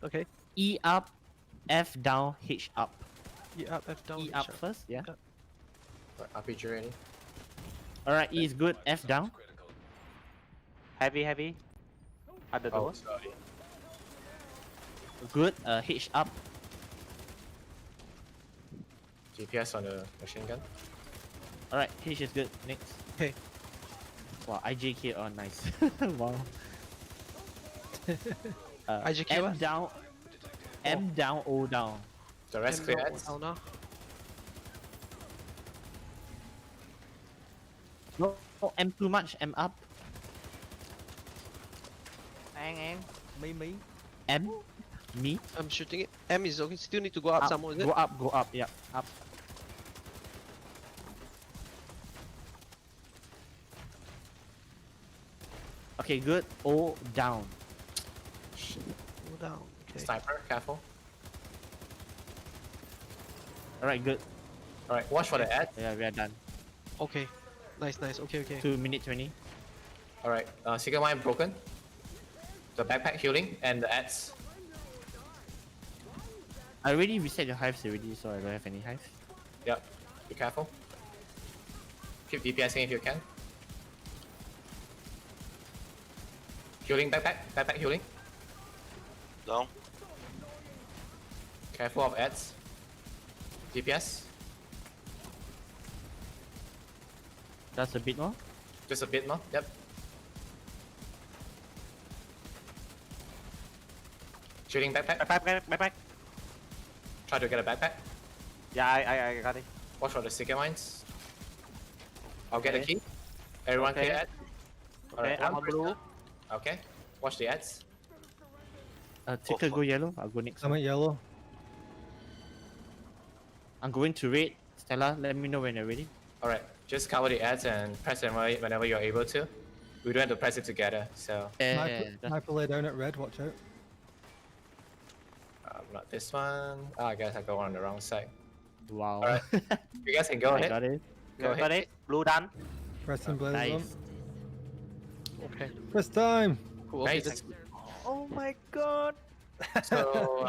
Okay. E up, F down, H up. E up, F down. E H up first, yeah. Right, RPG ready. Alright, E is good. F down. Heavy. At the door. Oh, sorry. Good. H up. DPS on the machine gun. Alright, H is good. Next. Okay. Wow, IJK. Oh, nice. Wow. IGQ M what? down, M down, O down. The rest M clear down, ads. down now. No, no, M too much, M up. An, me. M, me. I'm shooting it. M is okay. Still need to go up some more, is it? Go up, yeah, up. Okay, good. O down. Go down. Okay. Sniper, careful. Alright, good. Alright, watch for the ads. Yeah, we are done. Okay. Nice, nice. Okay, okay. 2 minute 20. Alright, second line broken. The backpack healing and the ads. I already reset your hives already, so I don't have any hives. Yep, be careful. Keep DPSing if you can. Healing backpack healing. Down. Careful of ads. DPS, That's a bit more. just a bit more. Yep. Shooting backpack. Backpack. Try to get a backpack. Yeah, I got it. Watch for the second lines. I'll get a Okay. key. Everyone Okay. clear ads. Okay, Alright, I'm one on blue. person. Okay. Watch the ads. Ticker go yellow. I'll go next. I'm at yellow. I'm going to red. Stella, let me know when you're ready. Alright. Just cover the ads and press them whenever you're able to. We don't have to press it together, so Sniper lay down at red, watch out. not this one. I guess I go on the wrong side. Wow. Alright. You guys can go I ahead. got it. Go Got ahead. it. Blue done. Pressing blazers on. Nice. Okay. Press time! Cool. Okay, Nice. that's Oh my god. So,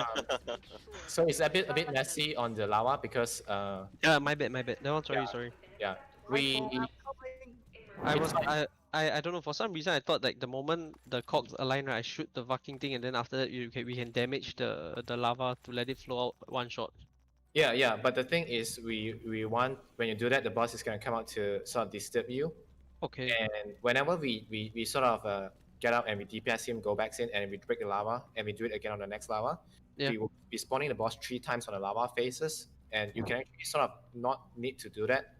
so it's a bit messy on the lava because yeah, my bad. No, I'm sorry, Yeah. sorry. yeah we I It's was fine. I don't know, for some reason I thought like the moment the cogs align, right, I shoot the fucking thing and then after that we can damage the lava to let it flow out one shot. yeah, but the thing is we want, when you do that, the boss is gonna come out to sort of disturb you, Okay. and whenever we sort of get out and we DPS him, go back in and we break the lava and we do it again on the next lava, Yeah. we will be spawning the boss 3 times on the lava phases, and you can actually sort of not need to do that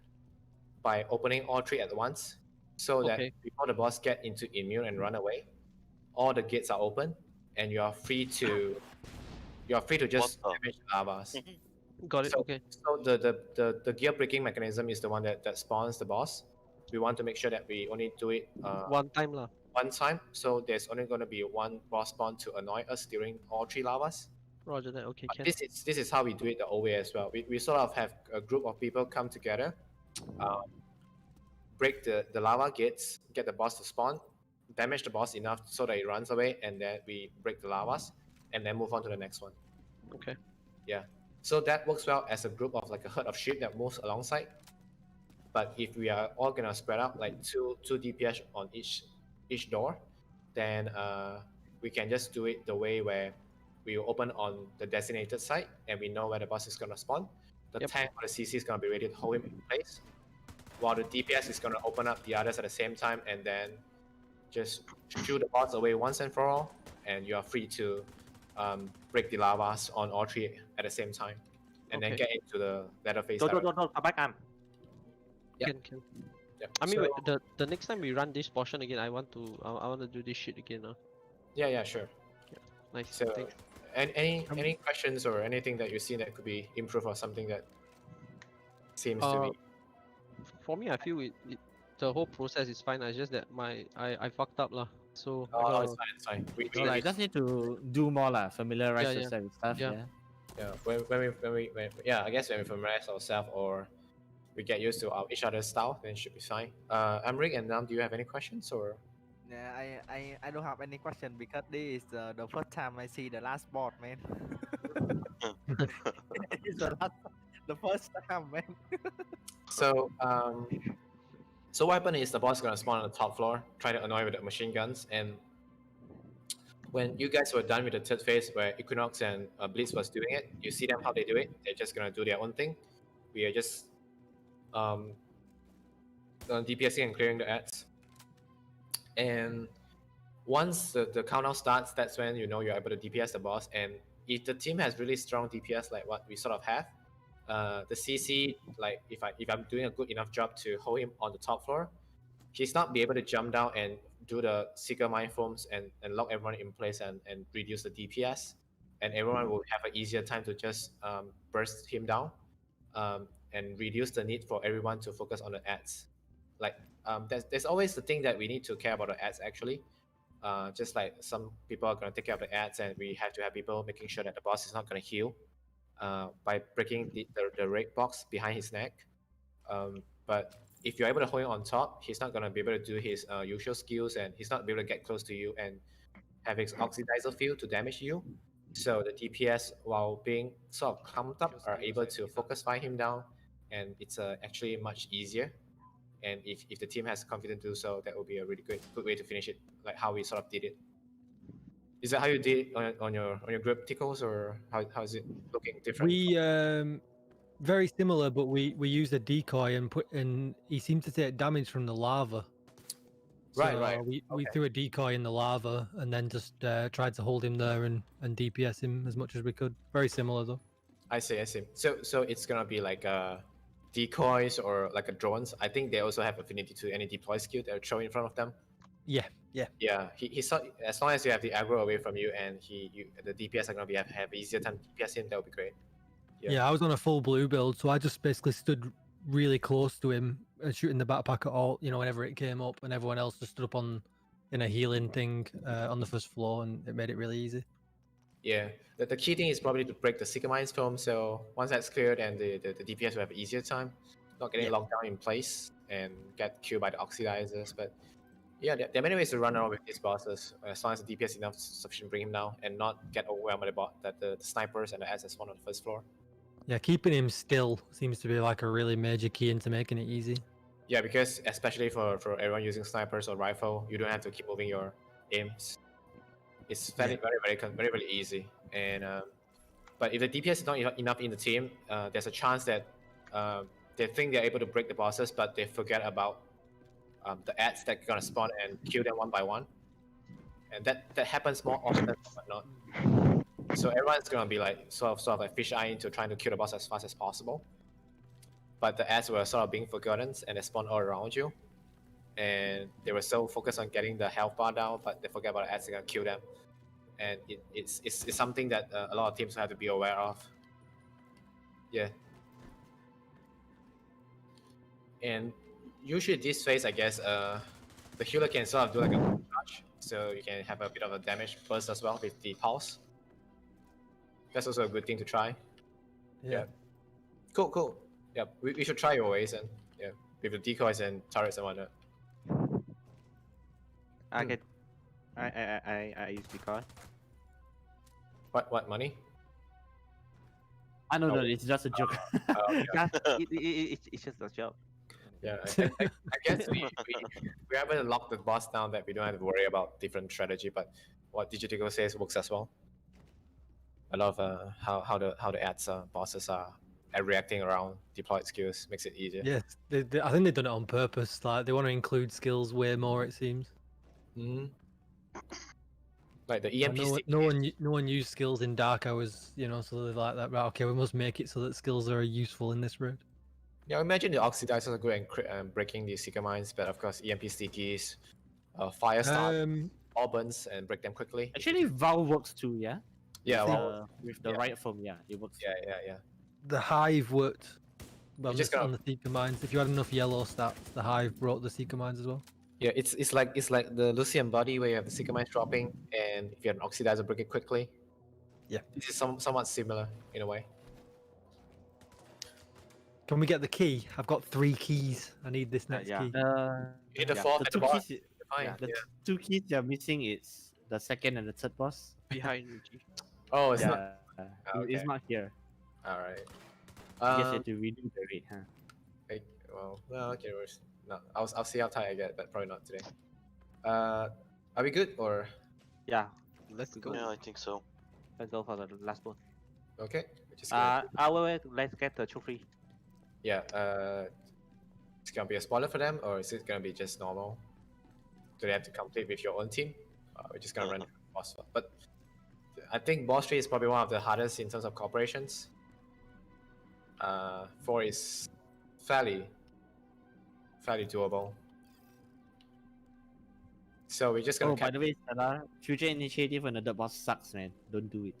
by opening all 3 at once, so that Okay. before the boss get into immune and run away, all the gates are open and you are free to just What the- damage the lavas. Got it. So, Okay. so the gear breaking mechanism is the one that spawns the boss. We want to make sure that we only do it One time lah. one time, so there's only going to be one boss spawn to annoy us during all 3 lavas. Roger that. Okay, But can. this is how we do it the old way as well. We sort of have a group of people come together, break the lava gates, get the boss to spawn, damage the boss enough so that it runs away, and then we break the lavas, and then move on to the next one. Okay. Yeah. So that works well as a group of like a herd of sheep that moves alongside. But if we are all gonna spread out like two DPS on each door, then we can just do it the way where we will open on the designated site and we know where the boss is gonna spawn. The Yep. tank or the CC is gonna be ready to hold him in place, while the DPS is gonna open up the others at the same time and then just shoot the boss away once and for all, and you are free to break the lavas on all 3 at the same time, and then Okay. get into the latter phase. Don't, directly. come back, Am. Yeah. Can. Yeah. I mean, So- wait, the next time we run this portion again, I want to do this shit again. Yeah, sure. Nice. So, Thanks. any questions or anything that you see that could be improved or something that seems to be? For me, I feel the whole process is fine. It's just that I fucked up lah. So I Oh, gotta- it's fine. We So like, just need to do more lah, familiarize Yeah, yeah. yourself with stuff. Yeah. Yeah. yeah, I guess when we familiarize ourselves or we get used to each other's style, then it should be fine. Amrik and Nam, do you have any questions or? Yeah, I don't have any question because this is the first time I see the last board, man. It's the first time, man. So so what happened is the boss is gonna spawn on the top floor, try to annoy with the machine guns, and when you guys were done with the third phase where Equinox and Blitz was doing it, you see them how they do it. They're just gonna do their own thing. We are just DPSing and clearing the ads. And once the countdown starts, that's when you know you're able to DPS the boss. And if the team has really strong DPS like what we sort of have, the CC, like if I'm doing a good enough job to hold him on the top floor, he's not be able to jump down and do the Seeker Mind Forms and lock everyone in place and reduce the DPS, and everyone will have an easier time to just burst him down, and reduce the need for everyone to focus on the ads. Like there's always the thing that we need to care about the ads actually. Just like some people are going to take care of the ads, and we have to have people making sure that the boss is not going to heal by breaking the red box behind his neck. But if you're able to hold him on top, he's not going to be able to do his usual skills, and he's not be able to get close to you and have his oxidizer field to damage you. So the DPS, while being sort of clumped up, are able to focus fire him down, and it's actually much easier. And if the team has confidence to do so, that would be a really good way to finish it, like how we sort of did it. Is that how you did it on your group, Tickles, or how is it looking different? We very similar, but we used a decoy and he seemed to take damage from the lava. Right, So right. We Okay. threw a decoy in the lava and then just tried to hold him there and DPS him as much as we could. Very similar though. I see. So it's gonna be like decoys or like a drones. I think they also have affinity to any deploy skill that will throw in front of them. Yeah. Yeah, he saw, as long as you have the aggro away from you and the DPS are gonna have easier time to DPS him, that would be great. Yeah, I was on a full blue build, so I just basically stood really close to him and shooting the backpack at all, whenever it came up, and everyone else just stood up in a healing thing on the first floor, and it made it really easy. Yeah, the key thing is probably to break the Seeker Minds film. So once that's cleared, and the DPS will have an easier time, not getting locked down in place and get killed by the oxidizers. But yeah, there are many ways to run around with these bosses, as long as the DPS is enough sufficient to bring him down and not get overwhelmed by the snipers and the SS one on the first floor. Yeah, keeping him still seems to be like a really major key into making it easy. Yeah, because especially for everyone using snipers or rifle, you don't have to keep moving your aims. It's very easy. And but if the DPS is not enough in the team, there's a chance that they think they're able to break the bosses, but they forget about the ads that are gonna spawn and kill them one by one. And that happens more often than not. So everyone's gonna be like sort of like fish eye into trying to kill the boss as fast as possible. But the ads were sort of being forgotten, and they spawned all around you. And they were so focused on getting the health bar down, but they forget about the ads that are gonna kill them. And it's something that a lot of teams have to be aware of. Yeah. And usually this phase, I guess, the healer can sort of do like a charge, so you can have a bit of a damage burst as well with the pulse. That's also a good thing to try. Yeah. Cool. Yeah, we should try your ways, and yeah, with the decoys and turrets and whatnot. I use decoy. What money? I know, no, it's just a joke. Okay. Yeah, it's just a joke. Yeah, I guess we're able to lock the boss down that we don't have to worry about different strategy. But what Digitico says works as well. I love how the ads bosses are reacting around deployed skills makes it easier. Yes, I think they've done it on purpose. Like they want to include skills way more, it seems. Mm-hmm. Like the EMP. No one used skills in Dark Hours, so they're like that. Right, okay, we must make it so that skills are useful in this raid. Yeah, imagine the oxidizers are good and breaking the Seeker Mines, but of course EMP CTs, fire start, all burns and break them quickly. Actually, Val works too, yeah? Yeah, with the riot foam, yeah, it works. Yeah. The Hive worked on just on the Seeker Mines. If you had enough yellow stats, the Hive brought the Seeker Mines as well. Yeah, it's like the Lucian body where you have the Seeker Mines dropping, and if you have an oxidizer, break it quickly. Yeah, this is somewhat similar in a way. Can we get the key? I've got 3 keys. I need this next key. You need the fourth The and two the boss. keys, Fine. the two keys you're missing is the second and the third boss. Behind you. Oh, it's yeah, not. Okay. it's not here. All right. I guess you have to redo the raid, huh? Well, okay, no, I'll see how tired I get, but probably not today. Are we good or? Yeah, Let's go. Yeah, I think so. let's go for the last one. Okay. Just wait, let's get the trophy. yeah. It's gonna be a spoiler for them, or is it gonna be just normal? Do they have to complete with your own team? We're just gonna run boss fight. But I think boss 3 is probably one of the hardest in terms of cooperations. 4 is fairly doable. So we're just gonna. Oh, by the way, Salah, future initiative on the third boss sucks, man. Don't do it.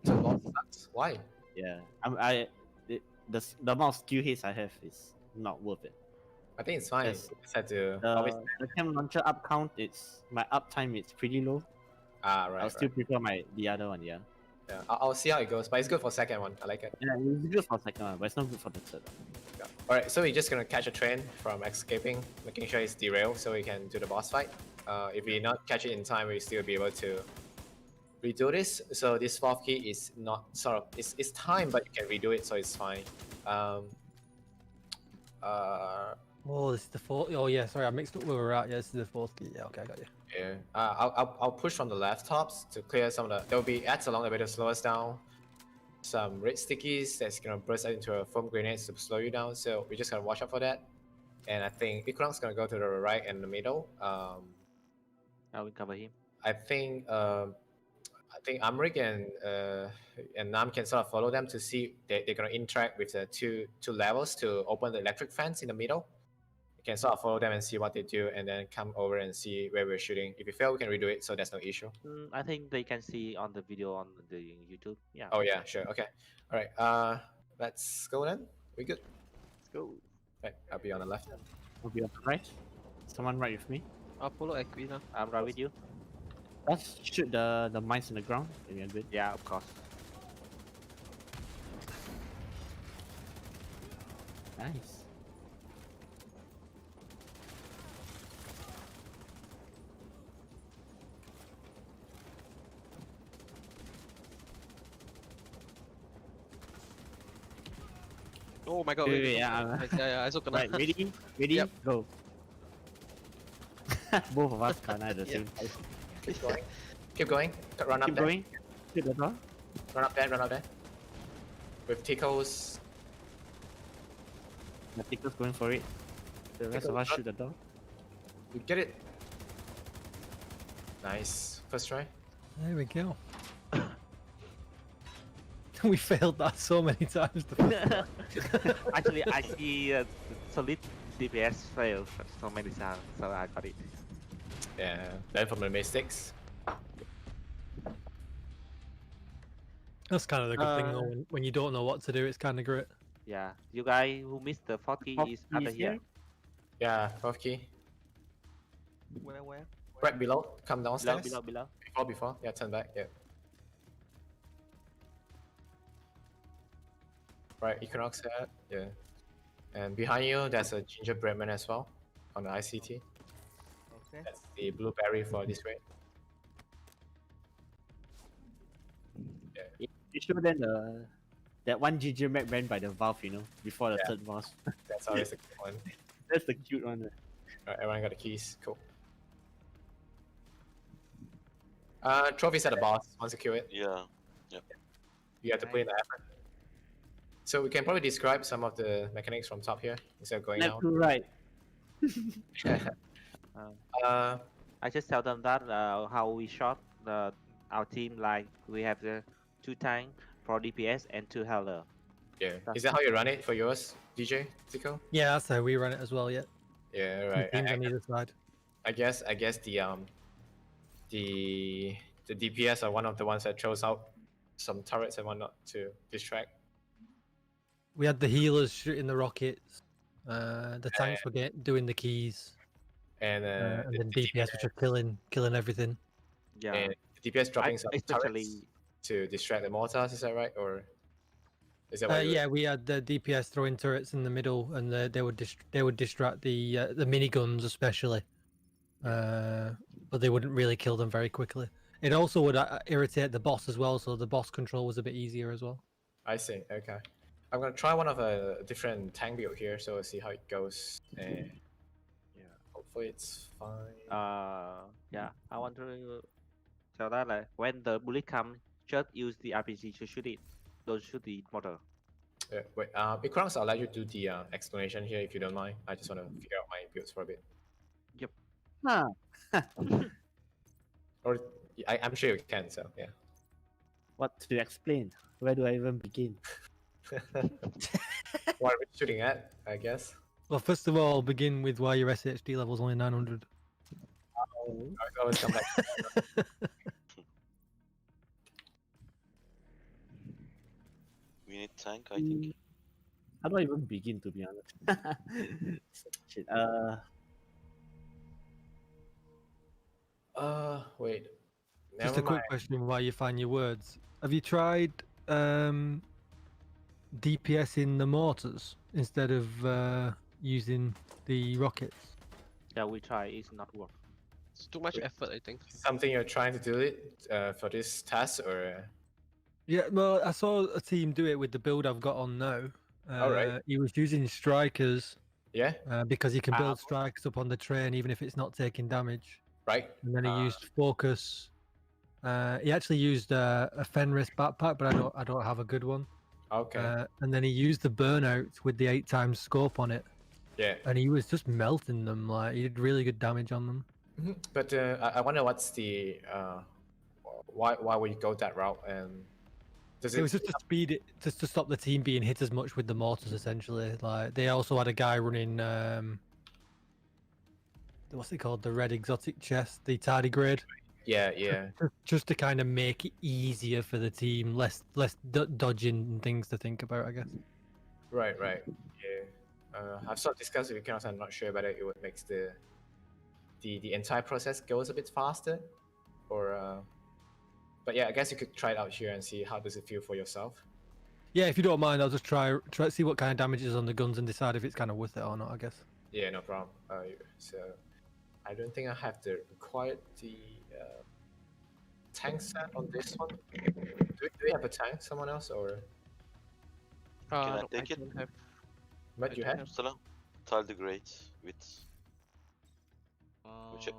So boss sucks. Why? Yeah, the amount of skill hits I have is not worth it. I think it's fine. Yes. You just had to always. The cam launcher up count, my uptime is pretty low. Right. I'll still prefer the other one, yeah. Yeah, I'll see how it goes, but it's good for second one. I like it. Yeah, it's good for second one, but it's not good for the third one. Yeah. All right, so we're just gonna catch a train from escaping, making sure it's derailed so we can do the boss fight. If we not catch it in time, we still be able to redo this. So this fourth key is not it's time, but you can redo it, so it's fine. Oh, this is the fourth. Oh yeah, sorry, I mixed up where we're at. Yeah, this is the fourth key. Yeah, okay, I got you. Yeah. I'll push from the left tops to clear some of the. There will be ads along the way to slow us down. Some red stickies that's gonna burst out into a foam grenades to slow you down. So we're just gonna watch out for that. And I think Equinox gonna go to the right and the middle. I will cover him. I think Amrik and Nam can sort of follow them to see they're gonna interact with the two levels to open the electric fence in the middle. You can sort of follow them and see what they do, and then come over and see where we're shooting. If we fail, we can redo it, so there's no issue. I think they can see on the video on the YouTube. Yeah. Oh yeah, sure. Okay. All right. Let's go then. We good? Let's go. Right. I'll be on the left. Will be on the right. Someone right with me. I'll follow Equina. I'm right with you. Let's shoot the mines on the ground. Then we are good. Yeah, of course. Nice. Oh my god, Wait, yeah. I saw Right, ready? Ready? Yep. Go. Both of us can't at the Yeah. same time. Keep going. Keep going. Run up Keep there. going. Shoot the door. Run up there. Run up there. With Tico's. The ticker's going for it. The rest of us shoot the door. You get it. Nice. First try. There we go. We failed that so many times. The first time. Actually, I see solid DPS fail so many times, so I got it. Yeah. Learn from the mistakes. That's kind of the good thing though. When you don't know what to do, it's kind of great. Yeah, you guys who missed the 40 Fourth is key under is here. here? Yeah. Fourth key. Where? Right below. Come downstairs. Below. Before. Yeah. Turn back. Yeah. Right. Equinox head. Yeah. And behind you, there's a gingerbread man as well on the ICT. Okay. That's the blueberry for this raid. You show them that one GG map ran by the valve, before the Yeah. third boss. That's always a good one. That's the cute one. Alright, everyone got the keys. Cool. Trophies at the boss. Once you kill it, Yeah. you have to put in the effort. So we can probably describe some of the mechanics from top here instead of going Left down. to right. I just tell them that how we shot our team, like we have the 2 tank, 4 DPS, and 2 healer. Yeah. Is that how you run it for yours, DJ Tico? Yeah, that's how we run it as well. Yeah. Yeah, Two right. teams on either side. I guess the DPS are one of the ones that throws out some turrets and whatnot to distract. We had the healers shooting the rockets. The tanks were doing the keys, And and then DPS which are killing everything. Yeah, and the DPS dropping some especially turrets to distract the mortars. Is that right, or is that what? Yeah, we had the DPS throwing turrets in the middle, and they would distract the miniguns especially, but they wouldn't really kill them very quickly. It also would irritate the boss as well, so the boss control was a bit easier as well. I see. Okay, I'm gonna try one of a different tank build here, so we'll see how it goes. And yeah, hopefully it's fine. yeah, I want to tell that like when the bullet come, just use the RPG to shoot it. Don't shoot the mortar. Yeah, wait. Equinox, I'll let you do the explanation here if you don't mind. I just want to figure out my builds for a bit. Huh. Or I'm sure you can. So yeah. What to explain? Where do I even begin? What are we shooting at? I guess. Well, first of all, begin with why your SHD level's only 900. I always come back. We need tank, I think. How do I even begin, to be honest? Shit. Wait. Just Never a quick mind. question while you find your words. Have you tried DPS in the mortars instead of using the rockets? Yeah, we try. It's not work. It's too much effort, I think. Something you're trying to do it for this task, or Yeah, well, I saw a team do it with the build I've got on now. Alright. He was using strikers yeah, because you can build strikes up on the train even if it's not taking damage. right. And then he used focus. He actually used a Fenris backpack, but I don't have a good one. Okay. And then he used the burnout with the 8 times scope on it, Yeah. and he was just melting them. Like, he did really good damage on them. But I wonder what's the why would you go that route, and does It was just to speed it, just to stop the team being hit as much with the mortars. Essentially, like they also had a guy running what's it called, the red exotic chest, the tardigrade. Yeah. Just to kind of make it easier for the team, less dodging and things to think about, I guess. Right. Yeah. I've sort of discussed it with Kenos. I'm not sure whether it would make the entire process goes a bit faster, or but yeah, I guess you could try it out here and see how does it feel for yourself. Yeah, if you don't mind, I'll just try see what kind of damage is on the guns and decide if it's kind of worth it or not, I guess. Yeah, no problem. So I don't think I have the required tank set on this one. Do we have a tank? Someone else, or Can I No, take it? don't have. what I you don't have? Stella? Tardigrade with Which-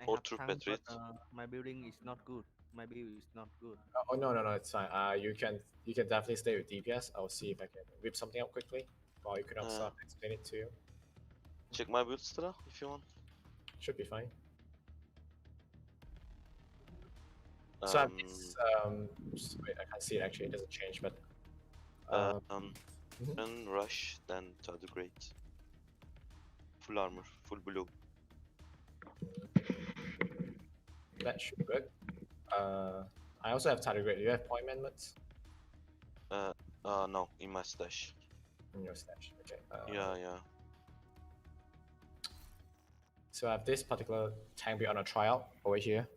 I or have troop tank, but patriot? my building is not good. My build is not good. Oh no, it's fine. You can definitely stay with DPS. I'll see if I can whip something up quickly while you can also explain it to you. Check my build, Stella, if you want. Should be fine. So I have this, wait, I can't see it actually. It doesn't change, but Then rush, then tardigrade. Full armor, full blue. that should work. I also have tardigrade. Do you have point amendments No, in my stash. in your stash? Okay. Yeah. So I have this particular tank build on a tryout over here,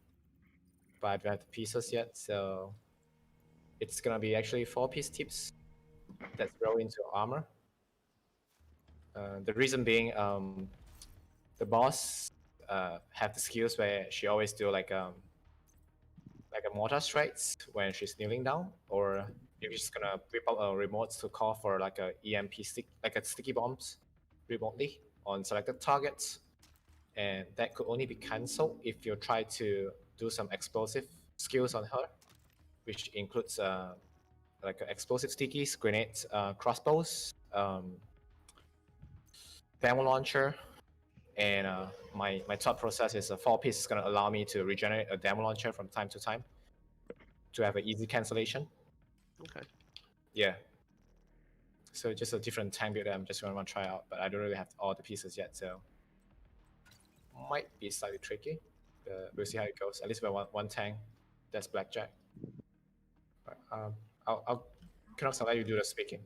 but I don't have the pieces yet. So it's gonna be actually 4-piece tips that throw into armor. The reason being, the boss have the skills where she always do like a mortar strikes when she's kneeling down, or you're just gonna whip out a remote to call for like a EMP stick, like a sticky bombs remotely on selected targets, and that could only be cancelled if you try to do some explosive skills on her, which includes like explosive stickies, grenades, crossbows, thermal launcher, and my thought process is a 4-piece is going to allow me to regenerate a demo launcher from time to time to have an easy cancellation. Okay. Yeah. So just a different tank build that I'm just going to try out, but I don't really have all the pieces yet, so might be slightly tricky. But we'll see how it goes. At least we have one tank. That's blackjack. I'll let you do the speaking.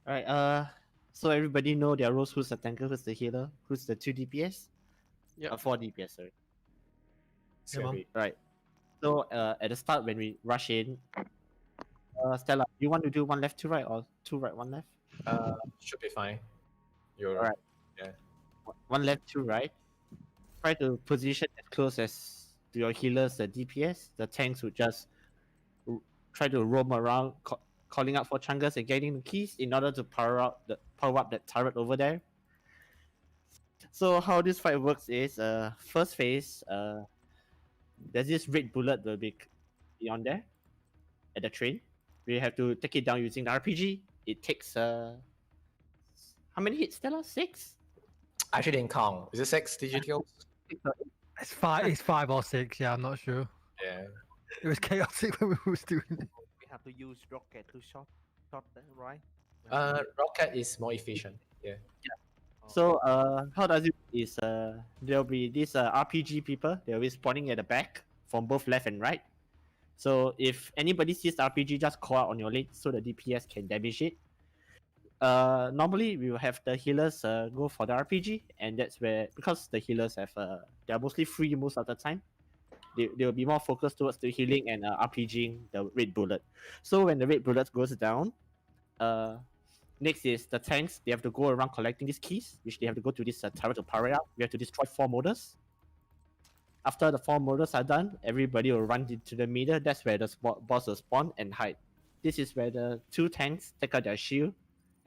All right. So everybody know their roles. Who's the tanker? Who's the healer? Who's the 2 DPS? Yep. 4 DPS. Sorry. It's gonna be Right. So at the start when we rush in, Stella, you want to do 1 left, 2 right, or 2 right, 1 left? should be fine. You're Alright. Yeah. 1 left, 2 right. Try to position as close as to your healers, the DPS. The tanks would just try to roam around, calling out for chungus and getting the keys in order to power up that turret over there. So how this fight works is, first phase, there's this red bullet will be on there at the train. We have to take it down using the RPG. It takes how many hits, Stella? 6? I actually didn't count. Is it 6 digit kills? It's 5 or 6. Yeah, I'm not sure. Yeah. It was chaotic when we was doing it. We have to use rocket to shot that, right? We have to use- Rocket is more efficient. Yeah. So how does it is there'll be these RPG people, they'll be spawning at the back from both left and right. So if anybody sees the RPG, just call out on your lane so the DPS can damage it. Normally we will have the healers go for the RPG, and that's where, because the healers have they're mostly free most of the time, they will be more focused towards the healing and RPGing the red bullet. So when the red bullet goes down, next is the tanks. They have to go around collecting these keys, which they have to go to this turret to power it up. We have to destroy 4 motors. After the 4 motors are done, everybody will run into the middle. That's where the boss will spawn and hide. This is where the 2 tanks take out their shield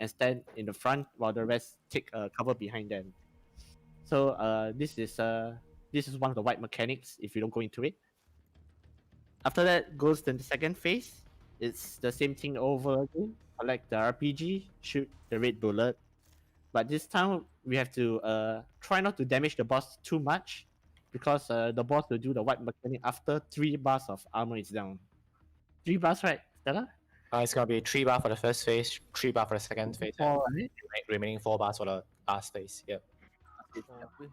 and stand in the front while the rest take cover behind them. So this is one of the white mechanics if you don't go into it. After that goes to the second phase. It's the same thing over again. Collect the RPG, shoot the red bullet. But this time we have to try not to damage the boss too much, because the boss will do the white mechanic after 3 bars of armor is down. 3 bars, right, Stella? It's gonna be 3 bar for the first phase, 3 bar for the second phase, and 4, right? remaining 4 bars for the last phase. Yep.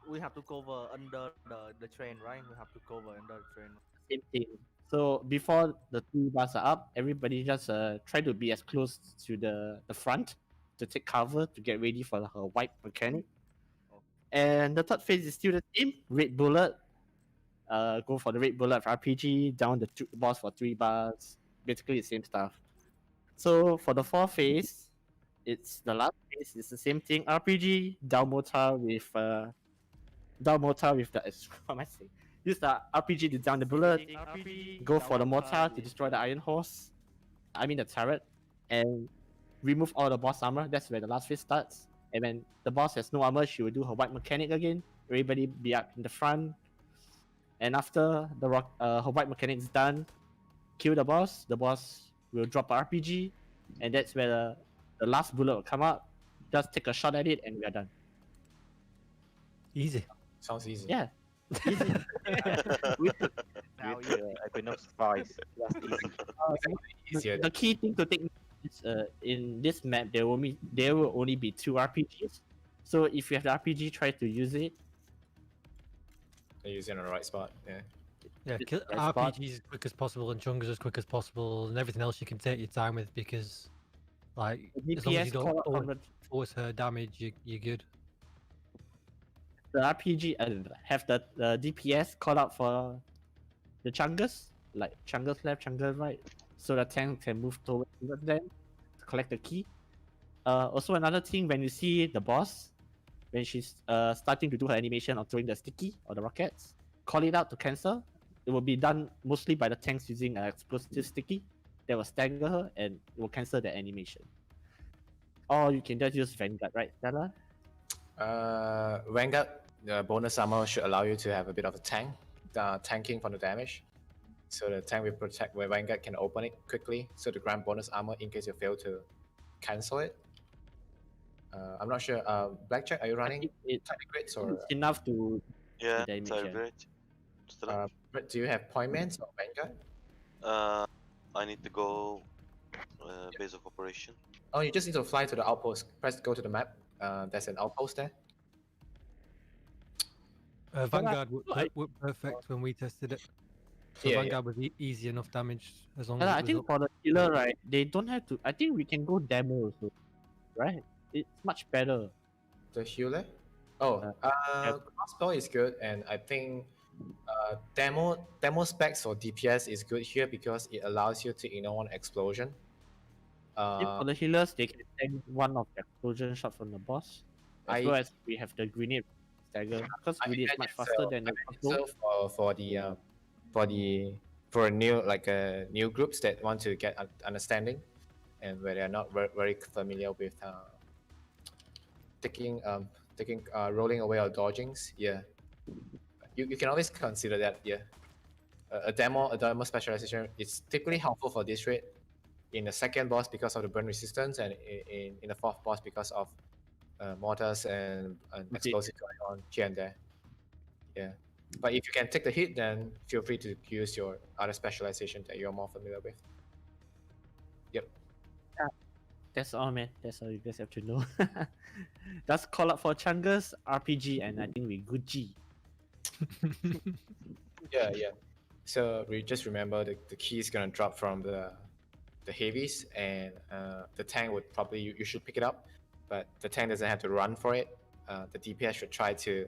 we have to cover under the train, right? We have to cover under the train. Same thing. So before the 3 bars are up, everybody just try to be as close to the front to take cover to get ready for her white mechanic. And the third phase is still the same. Red bullet. Go for the red bullet for RPG. Down the boss for 3 bars. Basically the same stuff. So for the fourth phase, it's the last phase. It's the same thing. RPG. Down mortar with the what am I saying? Use the RPG to down the bullet. Go for the mortar to destroy the iron horse. I mean the turret, and remove all the boss armor. That's where the last phase starts. And when the boss has no armor, she will do her white mechanic again. Everybody be up in the front. And after her white mechanic is done, kill the boss. The boss will drop a RPG, and that's where the last bullet will come out. Just take a shot at it, and we are done. Easy. Sounds easy. Yeah. Easy. Now Equinox 5. That's easy. Easier. The key thing to take is in this map there will only be 2 RPGs. So if you have the RPG, try to use it. Use it on the right spot. Yeah. Yeah, It's kill the right spot. RPGs as quick as possible and chungus as quick as possible, and everything else you can take your time with, because like The as long as DPS you call out from don't force her damage, you're good. the RPG have the DPS call out for the chungus, like chungus left, chungus right, so the tank can move towards them to collect the key. Also another thing, when you see the boss, when she's starting to do her animation of throwing the sticky or the rockets, call it out to cancel. It will be done mostly by the tanks using an explosive sticky that will stagger her and it will cancel the animation. Or you can just use Vanguard, right, Stella? Vanguard bonus armor should allow you to have a bit of a tanking for the damage. So the tank will protect where Vanguard can open it quickly. So the grant bonus armor in case you fail to cancel it. I'm not sure. Blackjack, are you running It's Tigrades or? enough to Yeah, damage, it's yeah. great. Stella? But do you have pointments or Vanguard? I need to go base of operation. Oh, you just need to fly to the outpost. Press go to the map. There's an outpost there. Vanguard I- worked perfect when we tested it. So Yeah, Vanguard was easy enough damage as long Yeah, as I it was think up. for the healer, right, they don't have to. I think we can go demo also, right? It's much better. The healer. Oh, Yep. crossbow is good, and I think demo specs for DPS is good here because it allows you to ignore one explosion. I think for the healers, they can tank one of the explosion shot from the boss, as well as we have the grenade stagger, because I grenade is much imagine faster so. than I the imagine crossbow. so for new groups that want to get understanding, and where they are not very familiar with rolling away or dodgings. Yeah, you can always consider that. Yeah, a demo specialization is typically helpful for this raid. In the second boss because of the burn resistance, and in the fourth boss because of mortars and explosives going on here and there. Yeah. But if you can take the hit, then feel free to use your other specialization that you're more familiar with. Yep. That's all, man. That's all you guys have to know. Just call up for Chungus RPG, and I think we Gucci. Yeah. So we just remember the key is gonna drop from the heavies, and the tank would probably you should pick it up, but the tank doesn't have to run for it. The DPS should try to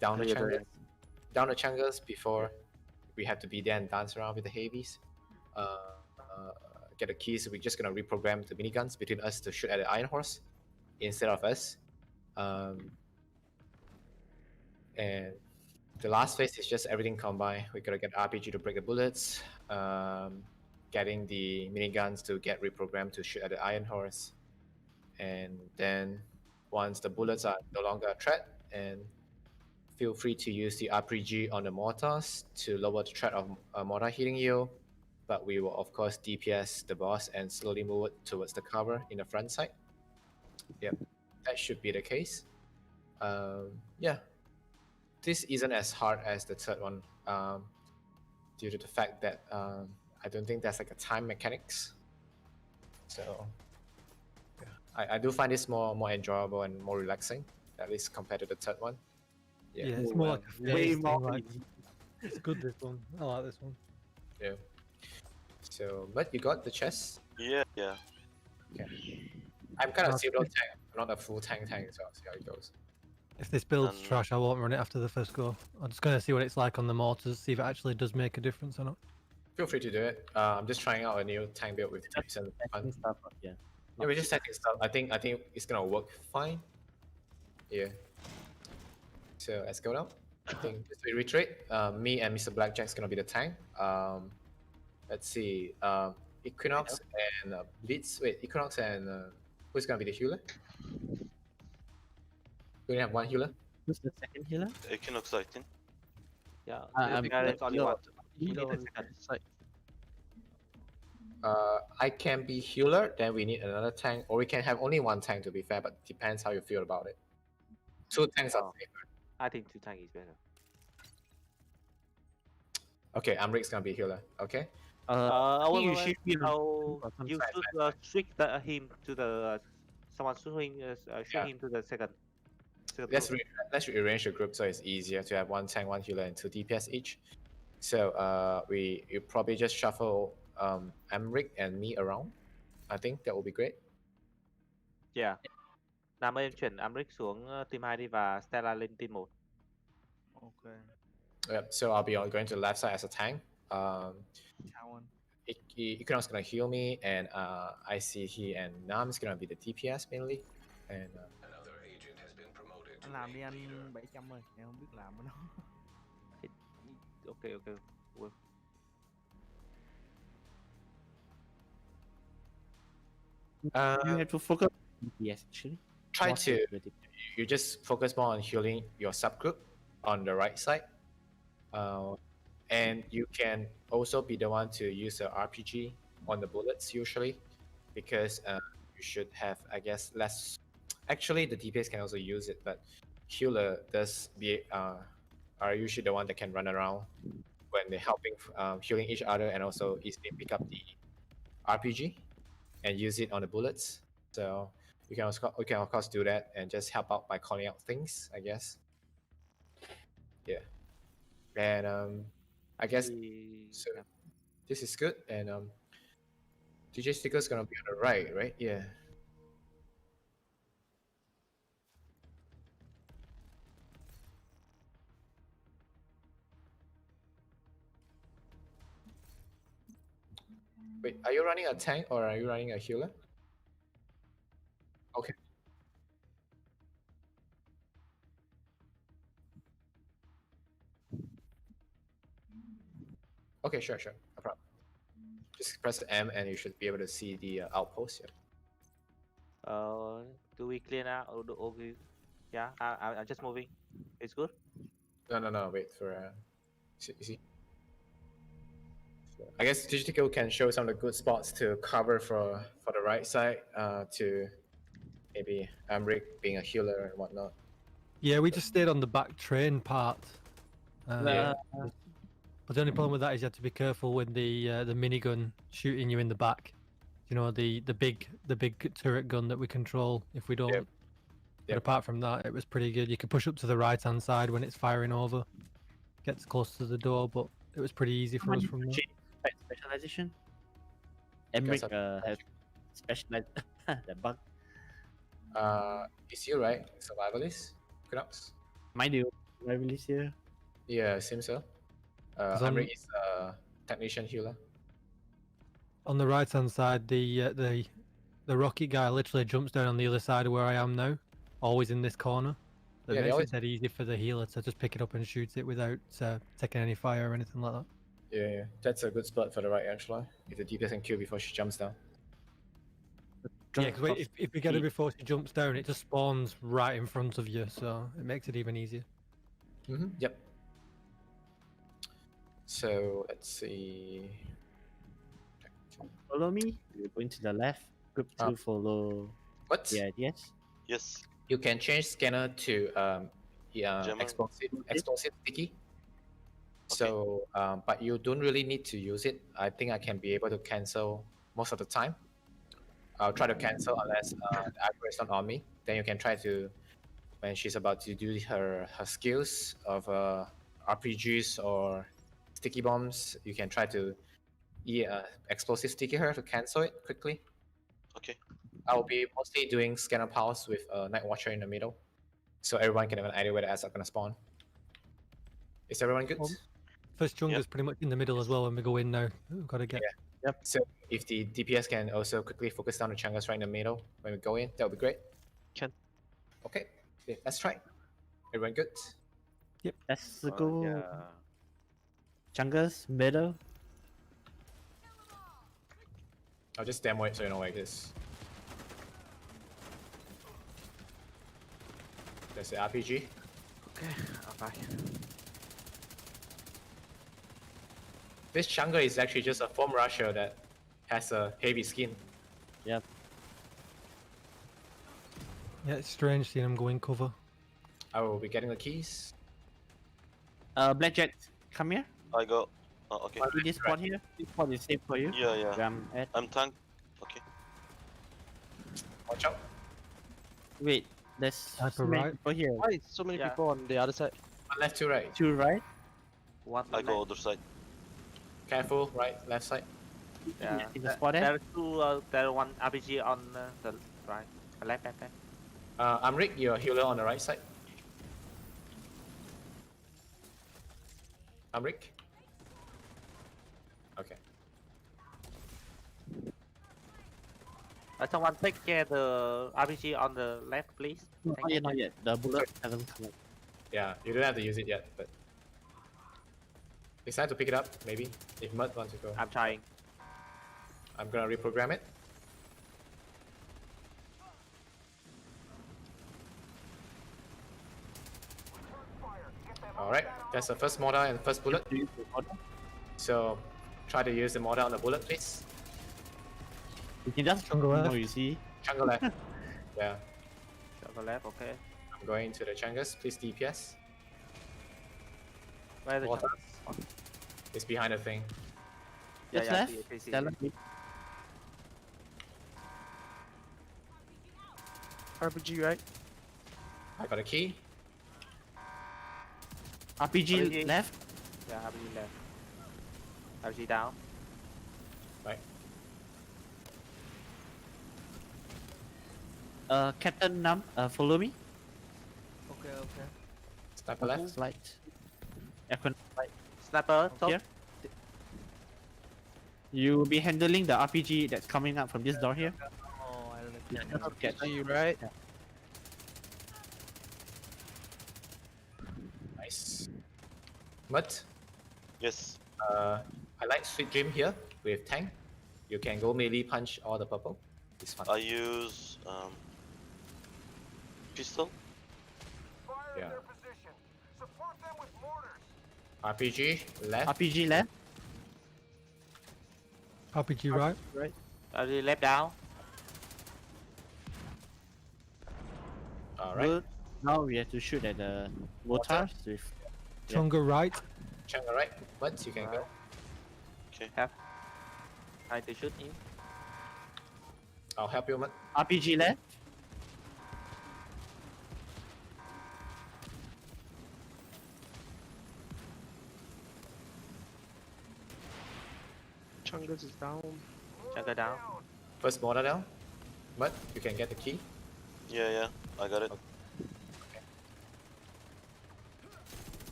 down the chungers before we have to be there and dance around with the heavies. Get the keys. We're just gonna reprogram the miniguns between us to shoot at the Iron Horse instead of us. And the last phase is just everything combined. We gotta get RPG to break the bullets, getting the miniguns to get reprogrammed to shoot at the Iron Horse, and then once the bullets are no longer a threat, and feel free to use the RPG on the mortars to lower the threat of a mortar hitting you. But we will of course DPS the boss and slowly move it towards the cover in the front side. Yep, that should be the case. Yeah, this isn't as hard as the third one, due to the fact that I don't think there's like a time mechanics. So yeah, I do find this more enjoyable and more relaxing, at least compared to the third one. Yeah, it's more like a way phase more thing, like, easy. it's good, this one. I like this one. Yeah. So, but you got the chest. Yeah. Okay. I'm kind of That's pseudo good. tank. I'm not a full tank as well. See how it goes. If this build's And- trash, I won't run it after the first go. I'm just gonna see what it's like on the mortars, see if it actually does make a difference or not. Feel free to do it. I'm just trying out a new tank build with 10% fun. Testing stuff up, yeah. Yeah, we're just setting stuff. I think it's gonna work fine. Yeah. So let's go now. I think just we retreat. Me and Mr. Blackjack's gonna be the tank. Let's see. Equinox and Blitz. Wait, Equinox and who's gonna be the healer? We only have one healer. Who's the second healer? Equinox, I think. Yeah, I'm there's only one. You need Healer a on second. side. I can be healer. Then we need another tank, or we can have only one tank to be fair. But depends how you feel about it. Two tanks are Oh. safer. I think two tank is better. Okay, Amric's gonna be healer. Okay. I think you wait, should be on so or some you side, should switch him to the someone switching him to the second. Let's rearrange the group so it's easier to have one tank, one healer, and two DPS each. So you probably just shuffle Amric and me around. I think that would be great. Yeah. Nam ơi, em chuyển Amric xuống team 2 đi và Stella lên team 1. Ok. Yep. So I'll be going to the left side as a tank. Chào anh. Equinox gonna heal me, and I see he and Nam's gonna be the DPS mainly. And Another agent has been promoted to Anh làm đi raid leader. anh 700 ơi, em không biết làm cái đó. Okay. Well, You have to focus on DPS actually. try More to sensitivity. you just focus more on healing your subgroup on the right side. And you can also be the one to use the RPG on the bullets usually, because you should have, I guess, less. Actually, the DPS can also use it, but healer does be are usually the one that can run around when they're helping healing each other, and also easily pick up the RPG and use it on the bullets. So we can of course do that and just help out by calling out things, I guess. Yeah. And I guess so. yeah. This is good. And DJ Sticker's gonna be on the right? Yeah. Wait, are you running a tank or are you running a healer? Okay. Okay, sure. No problem. Just press M and you should be able to see the outpost here. Do we clear now? Okay. Yeah, I'm just moving. It's good. No, wait for you see. So, I guess Digitico can show some of the good spots to cover for the right side, to maybe Amric being a healer and whatnot. Yeah, we just stayed on the back train part. Yeah. But the only problem with that is you have to be careful with the minigun shooting you in the back. You know, the big turret gun that we control if we don't. Yep. But Yep. apart from that, it was pretty good. You could push up to the right hand side when it's firing over. Gets close to the door, but it was pretty easy for us from there. Specialization. Because Emric of- has specialized that bug. Is you right? Survivalist? Knox? Mind you, I release here. Yeah, seems so. Cause on- Amrik is a technician healer. On the right hand side, the rocket guy literally jumps down on the other side of where I am now, always in this corner. That Yeah, they makes always- it dead easy for the healer to just pick it up and shoot it without taking any fire or anything like that. Yeah, that's a good spot for the right actually. If the DPS can kill before she jumps down. Yeah, because if we get her before she jumps down, it just spawns right in front of you, so it makes it even easier. Yep. So let's see. Follow me. We're going to the left. Group 2 follow. What? Yeah, yes. Yes. You can change scanner to Jammer. explosive sticky. So, but you don't really need to use it. I think I can be able to cancel most of the time. I'll try to cancel unless the aggro is not on me. Then you can try to, when she's about to do her skills of RPGs or sticky bombs, you can try to explosive sticky her to cancel it quickly. Okay. I'll be mostly doing scanner pulse with Night Watcher in the middle, so everyone can have an idea where the ads are gonna spawn. Is everyone good? First Chunga's pretty much in the middle as well when we go in now. We've got to get. Yeah. Yep. So if the DPS can also quickly focus down the Chungas right in the middle when we go in, that would be great. Can. Okay, let's try. Everyone good? Yep. Let's go. Yeah. Chungus, middle. I'll just demo it so you know where it is. There's the RPG. Okay. Okay. This Chunga is actually just a foam rusher that has a heavy skin. Yep. Yeah, it's strange seeing him go in cover. I will be getting the keys. Blackjack, come here. I go. Oh, okay. Do this spot here. This spot is safe for you. Yeah, yeah. Where I'm at. I'm tank. Okay. Watch out. Wait, there's Sniper so many right. people here. Why is so many Yeah. people on the other side? One left, two right. Two right. One I go left. other side. Careful, right, left side. Yeah. In the spot there. There are two. There are one RPG on the right. Left. I'm Rick, you're a healer on the right side. I'm Rick. Okay. Someone take care the RPG on the left, please. Thank Not you. yet, not yet. The bullet hasn't come up. Yeah, you don't have to use it yet, but it's time to pick it up, maybe. If Mud wants to go. I'm trying. I'm gonna reprogram it. Alright, that's the first mortar and first bullet. Do you see order? So try to use the mortar on the bullet, please. You can just Jungle left. you see. Chunga left. Yeah, On the left. Okay. I'm going to the Chungas. Please DPS. Where the Mortar. It's behind the thing. Yeah, Just yeah, left. I see. Tell him. RPG, right? I got a key. RPG RPG. left. Yeah, RPG left. RPG down. Right. Captain Nam, follow me. Okay, okay. Sniper left. Slide. Equin slide. Sniper. Top. Here. You will be handling the RPG that's coming up from this door here. Oh, I don't know. Yeah, just look at Are you right? Nice. Mud. Yes. I like Sweet Dream here with tank. You can go melee punch all the purple. It's fun. I use pistol. Fire Yeah. in their position. Support them with mortars. RPG left. RPG left. RPG right. RPG left down. Alright. Good. Now we have to shoot at the mortars with Chunga right. Chunga right. But you can go. Okay. Try to shoot him. I'll help you, man. RPG left. Chungus is down. Chugger down. First mortar down. But you can get the key. Yeah, I got it.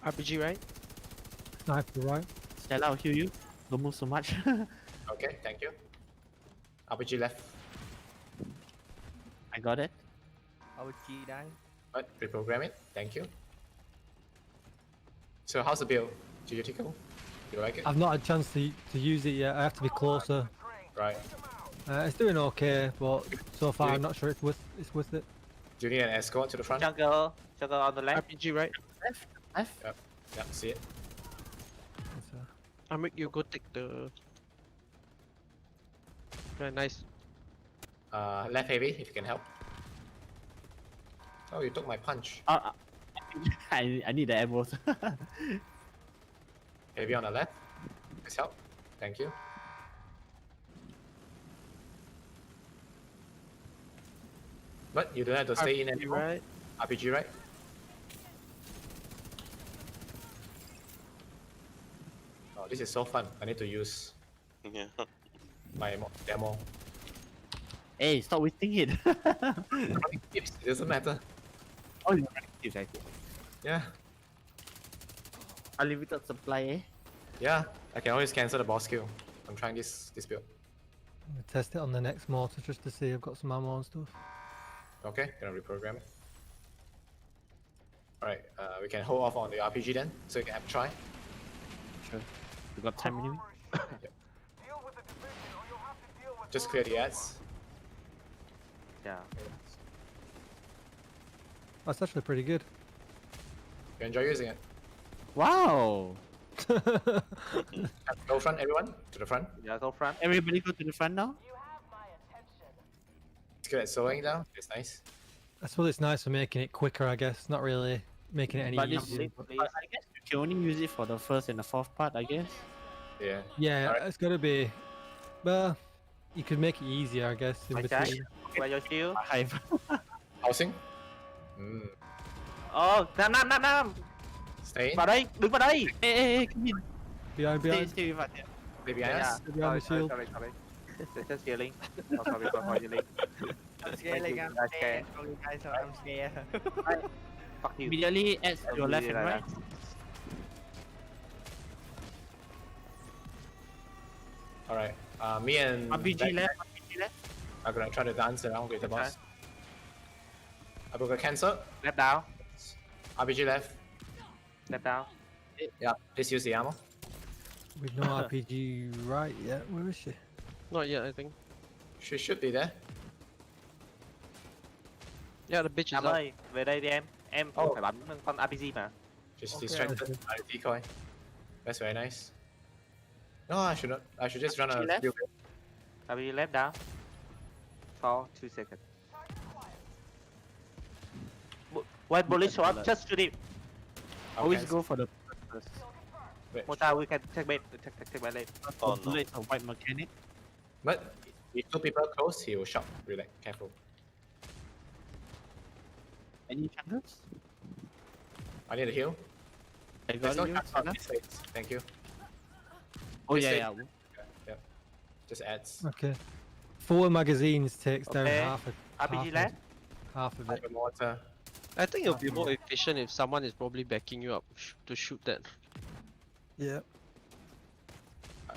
RPG right. Sniper right. Stella, I'll heal you. Don't move so much. Okay, thank you. RPG left. I got it. Our G die. But reprogram it. Thank you. So how's the build, Tico? You like it? I've not had a chance to use it yet. I have to be closer. Right. It's doing okay, but so far I'm not sure it's worth it. Do you need an escort to the front? Chugger on the left. RPG right. Left. Yeah, see it. It's, Amrik, you go take the. Right, nice. Left heavy, if you can help. Oh, you took my punch. I need the arrows. Heavy on the left. Please help. Thank you. But you don't have to stay in RPG anymore. right. RPG right? Oh, this is so fun. I need to use Yeah. my demo. Hey, stop wasting it. Running tips, it doesn't matter. Oh, you're running tips, I think. Yeah. Unlimited supply, eh? Yeah. I can always cancel the boss kill. I'm trying this build. I'm gonna test it on the next mortar just to see I've got some ammo and stuff. Okay, gonna reprogram it. Alright, we can hold off on the RPG then, so you can have a try. Sure. You got time anyway? Deal with the division or you'll have to deal with Just clear the ads. Yeah. That's actually pretty good. You enjoy using it. Wow! Go front, everyone. To the front. Yeah, go front. Everybody go to the front now? It's good at slowing down. It's nice. I suppose it's nice for making it quicker, I guess. Not really making it any But this, easier. Please. but I guess you can only use it for the first and the fourth part, I guess. Yeah. Yeah, Alright. it's gotta be. Well, you could make it easier, I guess. In Okay. between. Where your shield? Hive. Housing. Mm. Oh, Nam. Stay in. Vào đây, đứng vào đây. Hey, come in. Behind, Stay, behind. stay with us. Yeah. Stay behind us. Stay behind the shield. Sorry. Just healing. Oh, sorry for healing. I'm scared, like I'm Okay. scared. Sorry guys, I'm scared. Fuck you. Immediately add to your left and Really right. like Alright. Me and RPG Beck left, RPG left. are gonna try to dance around with the boss. I'm gonna cancel. Left down. RPG left. Left down. Yeah. Please use the ammo. With no RPG right yet. Where is she? Not yet, I think. She should be there. Yeah, the bitch is Nam up. ơi, về đây đi em. Em Oh. phải bắn con RPG mà. Just Okay. distracted by the decoy. That's very nice. No, I should not. I should just run She a left? few. RPG left down. For 2 seconds. When bullet show up, just shoot him. Always cancel. go for the first. Wait, Mortar, we can take bait. Take bait lane. Oh, no. Bullet is a white mechanic. But if two people close, he will shot. Relax, careful. Any chunks? I need a heal. I There's got no you. chance on Stella. this phase. Thank you. Oh yeah, This yeah. Yeah. Just adds. Okay. 4 magazines takes down Okay. half RPG left. of it. Like a mortar. I think it'll be more efficient if someone is probably backing you up to shoot that. Yeah.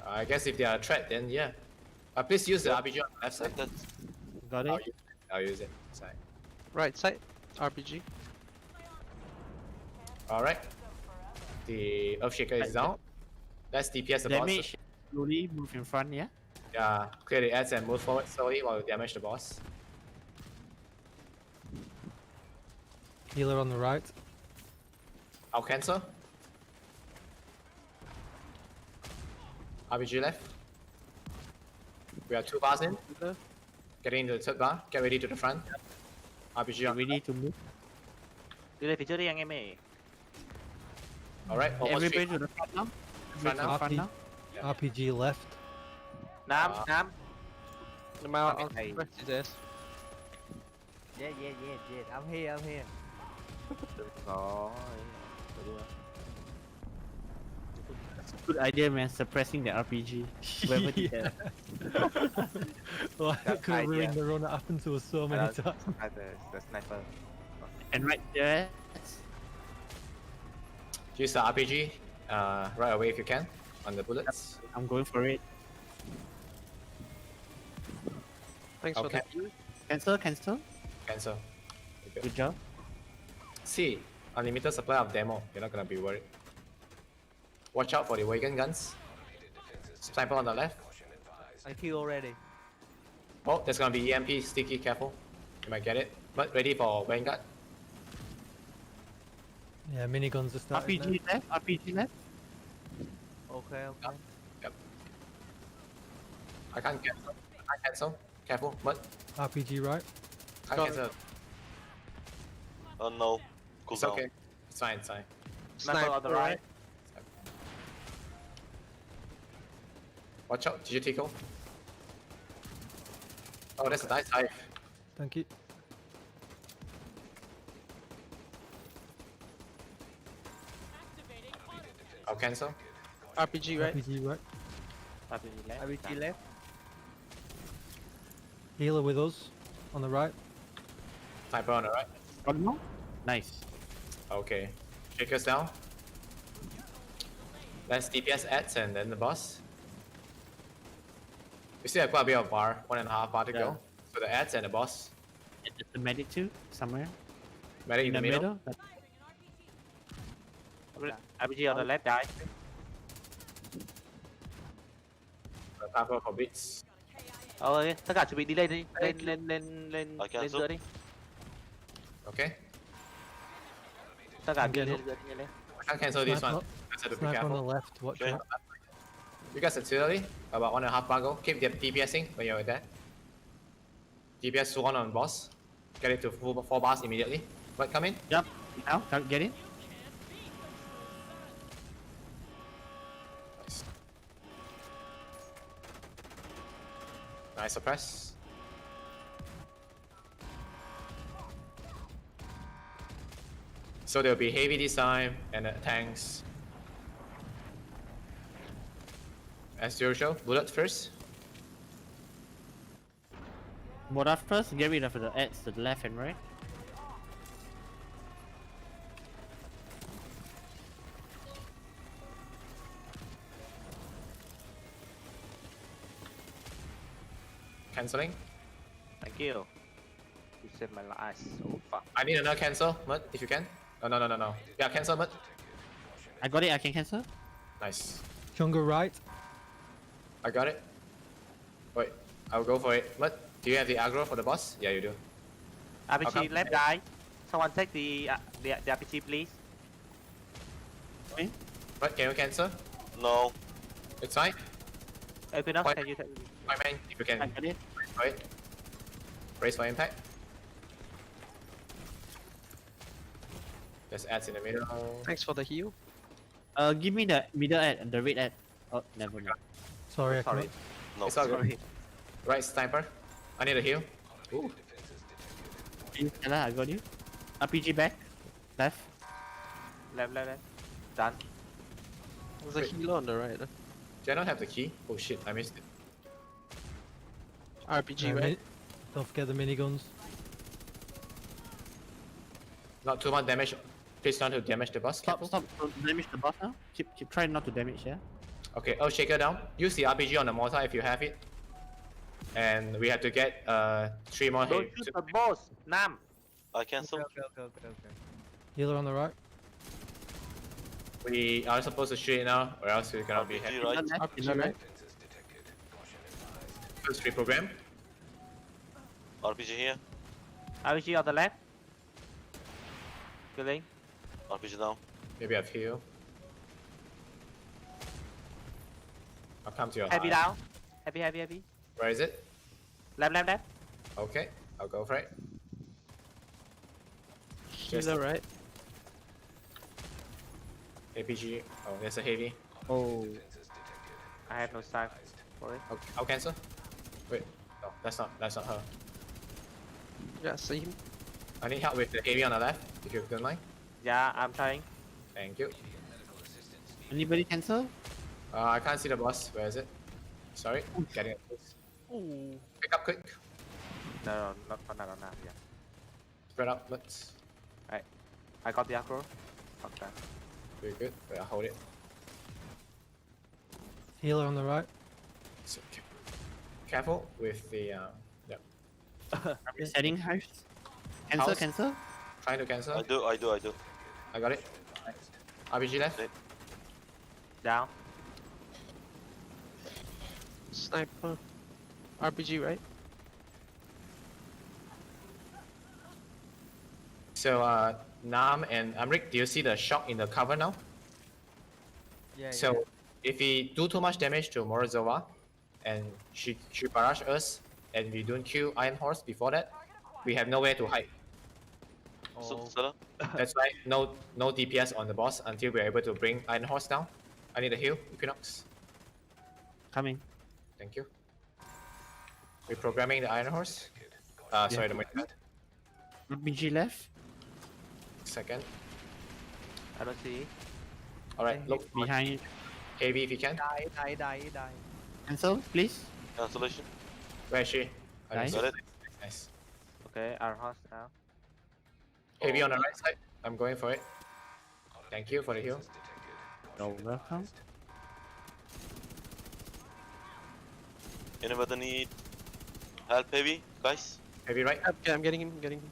I guess if they are a threat, then yeah. Please use the RPG on the left side. Like that. Got I'll it. use it. I'll use it. Side. Right side, RPG. Alright. The Earthshaker is down. Let's DPS the boss. Damage. Slowly move in front, yeah. Yeah, clear the ads and move forward slowly while we damage the boss. Healer on the right. I'll cancel. RPG left. We are 2 bars in. Getting into the third bar. Get ready to the front. RPG on. Ready to move. Đi lên phía trước đi anh em ơi. Alright, almost Everybody free. to the front now. Front now. Front now. RPG left. Nam, Nam. I'm out. Okay, I'll hey. press his ass. Yeah, yeah, yeah, yeah. I'm here, I'm here. Rồi. Good idea, man. Suppressing the RPG. Whoever did that. Well, That's it could have idea. ruined the run that happened to us so many times. The sniper. And right there. Use the RPG right away if you can on the bullets. I'm going for it. Thanks Okay. for the Cancel, cancel. Cancel. You're good. Good job. See, unlimited supply of demo. You're not gonna be worried. Watch out for the wagon guns. Sniper on the left. I kill already. Oh, there's gonna be EMP. Sticky. Careful. You might get it. But ready for Vanguard. Yeah, miniguns are starting. RPG left. RPG left. Okay, okay. I can't cancel. I can't cancel. Careful. But Now. RPG right. can't Got cancel. Oh no. Cool It's down. okay. It's fine. It's fine. Sniper on the right. Watch out. Did you tickle? Oh, that's a nice hive. Thank you. I'll cancel. RPG, right? RPG right. RPG left. RPG left. Healer with us on the right. Sniper on the right. Got him now? Nice. Okay. Shakers down. Let's DPS ads and then the boss. We still have quite a bit of bar, 1.5 bar to Yeah. go. So the ads and the boss. And there's the medic too, somewhere. Medic in the middle. RPG on the left die. Cover for bits. Ơi, tất cả chuẩn bị đi lên đi. Lên cancel. giữa đi. Okay. Tất cả Get đi it. lên. I can't cancel this Sniper, one. I have to be sniper on the careful. left. Watch Okay. out. You guys artillery, about 1.5 bar go. Keep DPSing when you're there. DPS one on boss. Get it to full 4 bars immediately. But come in. Yep. Now, can't get in. Nice. Nice suppress. So there'll be heavy this time and tanks. As usual, bullet first. Mortar first. Get rid of the ads to the left and right. Canceling. Thank you. You saved my life. Oh fuck. I need another cancel, Mud, if you can. No. Yeah, cancel, Mud. I got it. I can cancel. Nice. Chunga right. I got it. Wait, I'll go for it. Mud, do you have the aggro for the boss? Yeah, you do. RPG come. left die. Someone take the RPG please. Mud, can you cancel? No. It's fine. Equinox, Why- can you take? My man, if you I can. got it. Right. Brace for impact. Just adds in the middle. Thanks for the heal. Give me the middle ad and the red ad. Oh, never mind. Sorry, I Sorry. can't. No. It's all good. Sorry. Right, sniper. I need a heal. Ooh. You, Stella, I got you. RPG back. Left. Left. Done. There's a Wait. healer on the right. Do I not have the key? Oh shit, I missed it. RPG, right? Don't forget the miniguns. Not too much damage. Please not to damage the boss. Stop, Careful. stop. Don't damage the boss now. Keep trying not to damage, yeah? Okay, oh shaker down. Use the RPG on the mortar if you have it. And we have to get 3 more Don't hit. shoot the boss. Nam. I cancel. Okay. Healer on the right. We are supposed to shoot it now, or else we cannot be RPG happy. right. RPG, right? First reprogram. RPG here. RPG on the left. Killing. RPG down. Maybe I've healed. I'll come to your Heavy high. down. Heavy. Where is it? Left. Okay, I'll go for it. Healer, right? APG. Oh, there's a heavy. Oh, I have no sight for it. Okay, I'll cancel. Wait, no, that's not her. Yeah, same. I need help with the heavy on the left, if you don't mind. Yeah, I'm trying. Thank you. anybody cancel? I can't see the boss. Where is it? Sorry, getting it. Ooh. Pick up quick. No, not for now. Yeah. Spread out. Let's. I got the aggro. Okay. Very good. Wait, I'll hold it. Healer on the right. So, careful with the. Yeah. Setting house. Cancel, House. cancel. Trying to cancel. I do. I got it. RPG left. Okay. Down. Sniper. RPG, right? So Nam and Amrik, do you see the shock in the cover now? Yeah. So if we do too much damage to Morozova, and she barrage us, and we don't kill Iron Horse before that, we have nowhere to hide. So, Oh. Sarah? That's why no DPS on the boss until we're able to bring Iron Horse down. I need a heal, Equinox. Coming. Thank you. Reprogramming the Iron Horse. Sorry, the Midgard. RPG left. Second. I don't see. Alright, look Behind. heavy if you can. Die. Cancel, please. Cancellation. Where is she? I Nice. don't see Got it. it. Nice. Okay, our horse now. Heavy on the right side. I'm going for it. Thank you for the heal. You're welcome. Anybody need help, heavy, guys? Heavy right. Yeah, I'm getting him. Getting him.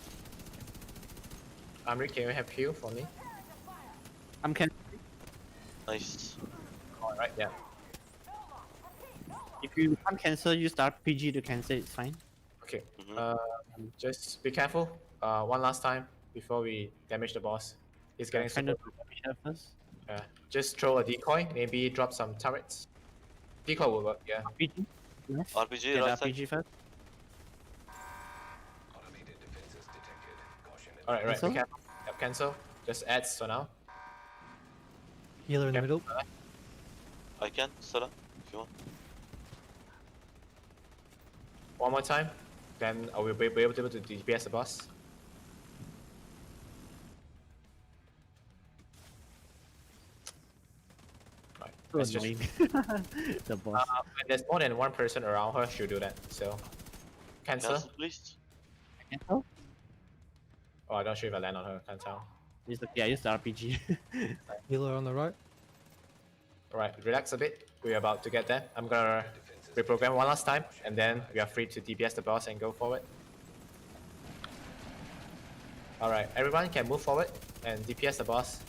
Amri, can you have heal for me? I'm can. Nice. Alright, yeah. If you can't cancel, use the RPG to cancel. It's fine. Okay. Mhm. Just be careful. One last time before we damage the boss. He's getting Trying super. to damage her first. Just throw a decoy. Maybe drop some turrets. Decoy will work. Yeah. RPG. Left. RPG, Get right side. RPG first. Alright, right. Be Cancel? careful. Yep, cancel. Just adds for now. Healer in the middle. I can, Sarah, if you want. One more time. Then I will be able to DPS the boss. Right. So Let's just. annoying. The boss. When there's more than one person around her, she'll do that. So. Cancel. Cancel, please. Cancel. Oh, I'm not sure if I land on her. Can't tell. Use the, yeah, use the RPG. Healer on the right. Alright, relax a bit. We're about to get there. I'm gonna reprogram one last time, and then we are free to DPS the boss and go forward. Alright, everyone can move forward and DPS the boss.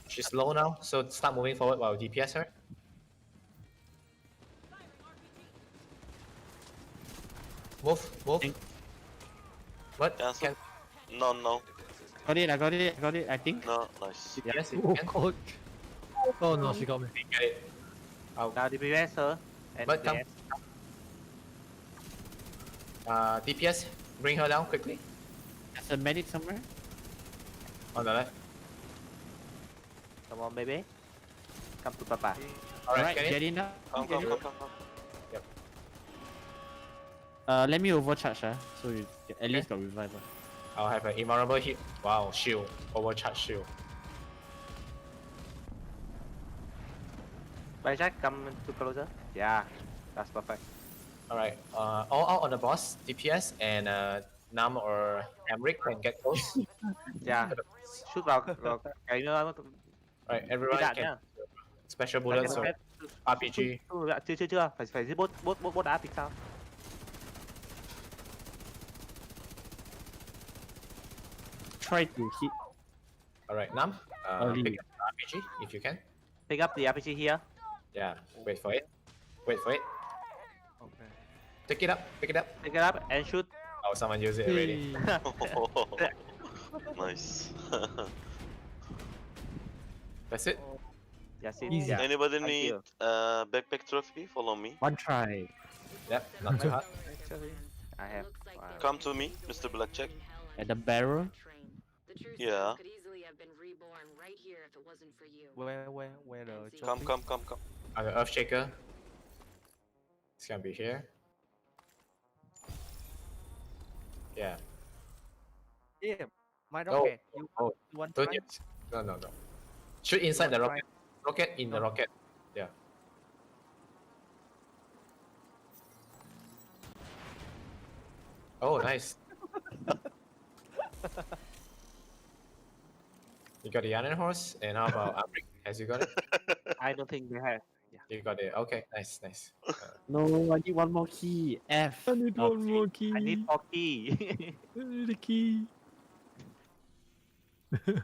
She's low now, so start moving forward while we DPS her. Move. Think- What? Cancel. Can No. got it, I think. No, nice. DPS if Oh, you can. coach. Oh no, she got me. Get it. Now DPS her. And But come. DS. DPS, bring her down quickly. There's a medic somewhere. On the left. Come on, baby. Come to Papa. Alright, Alright, get get it. in now. Come. Let me overcharge, so you at least got revival. I'll have an invulnerable hit. Wow, shield. Overcharge shield. Bye, Jack. Come to closer. Yeah, that's perfect. Alright, all out on the boss, DPS, and Nam or Emric can get close. Yeah. Shoot vào cái Alright, everyone đạn can nhá. special bullets or RPG. Chưa. Phải giết bot đá thì sao? Try to hit. Alright, Nam, Early. pick up the RPG if you can. Pick up the RPG here. Yeah, wait for it. Wait for it. Okay. Pick it up, pick it up. Pick it up and shoot. Oh, someone used it already. Nice. That's it. That's it. Easy. Yeah. Anybody Thank need you. backpack trophy? Follow me. One try. Yep, not too hard. Actually. I have. Come to me, Mr. Blackjack. At the barrel. Yeah. Where the Come, trophy? come, come, come. On the Earth Shaker. It's gonna be here. Yeah. Yeah, my Oh, rocket. You want to don't try? use. No, no, no. Shoot inside the wanna rocket. Rocket in the No. rocket. Yeah. Oh, nice. You got the iron horse, and how about Amrik? Has you got it? I don't think they have. You got it. Okay, nice, nice. No, I need one more key. F. I need not one T. more key. I need 4 key. I need a key.